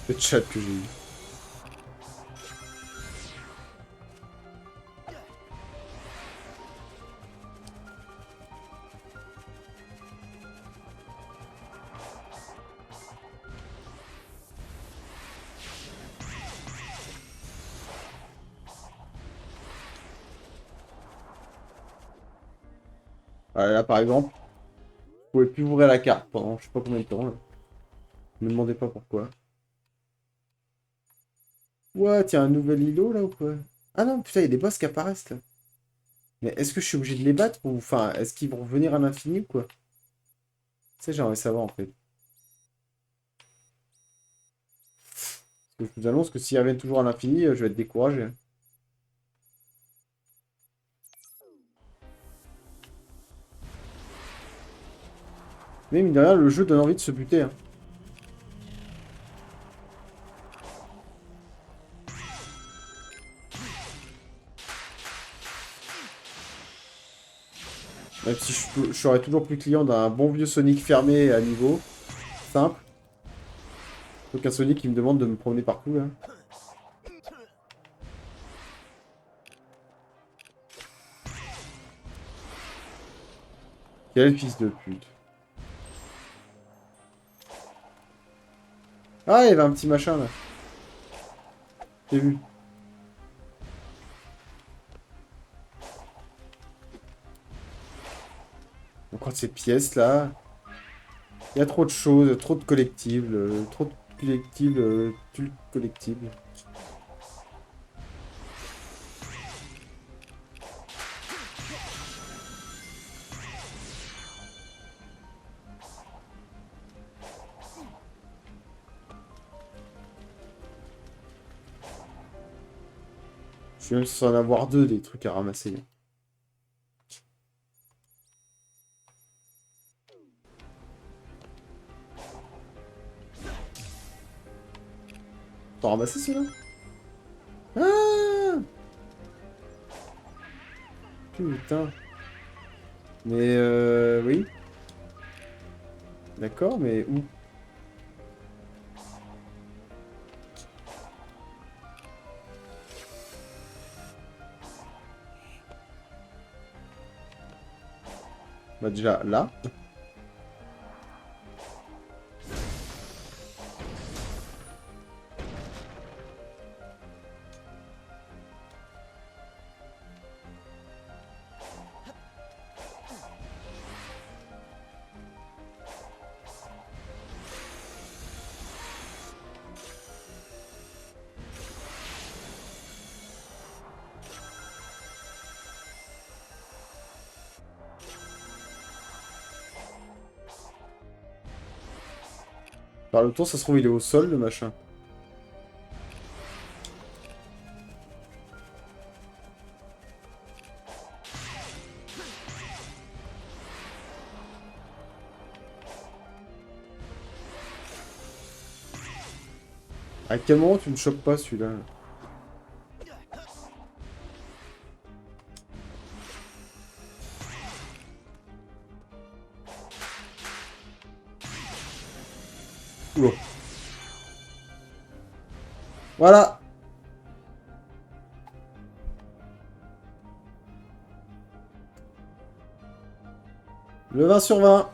A: Le chat que j'ai eu. Ah, là, par exemple, vous pouvez plus ouvrir la carte pendant je sais pas combien de temps. Là. Ne me demandez pas pourquoi. What? Il y a un nouvel îlot là ou quoi? Ah non, putain, il y a des boss qui apparaissent là. Mais est-ce que je suis obligé de les battre ou... Enfin, est-ce qu'ils vont revenir à l'infini ou quoi? Tu sais, j'aimerais savoir en fait. Parce que je vous annonce que s'ils reviennent toujours à l'infini, je vais être découragé. Hein. Mais mine de rien, le jeu donne envie de se buter. Hein. Même si je serais toujours plus client d'un bon vieux Sonic fermé à niveau. Simple. Donc un Sonic qui me demande de me promener partout là. Quel fils de pute. Ah, il y avait un petit machin là. J'ai vu. Encore de ces pièces là. Il y a trop de choses, trop de collectibles, trop de collectibles, collectibles. Je suis même censé en avoir deux des trucs à ramasser. T'en ramasser celui-là? Ah! Putain. Mais oui. D'accord, mais où? Bah déjà, là. Par le tour, ça se trouve, il est au sol, le machin. À quel moment tu ne chopes pas, celui-là? Oula. Voilà. Le 20 sur 20.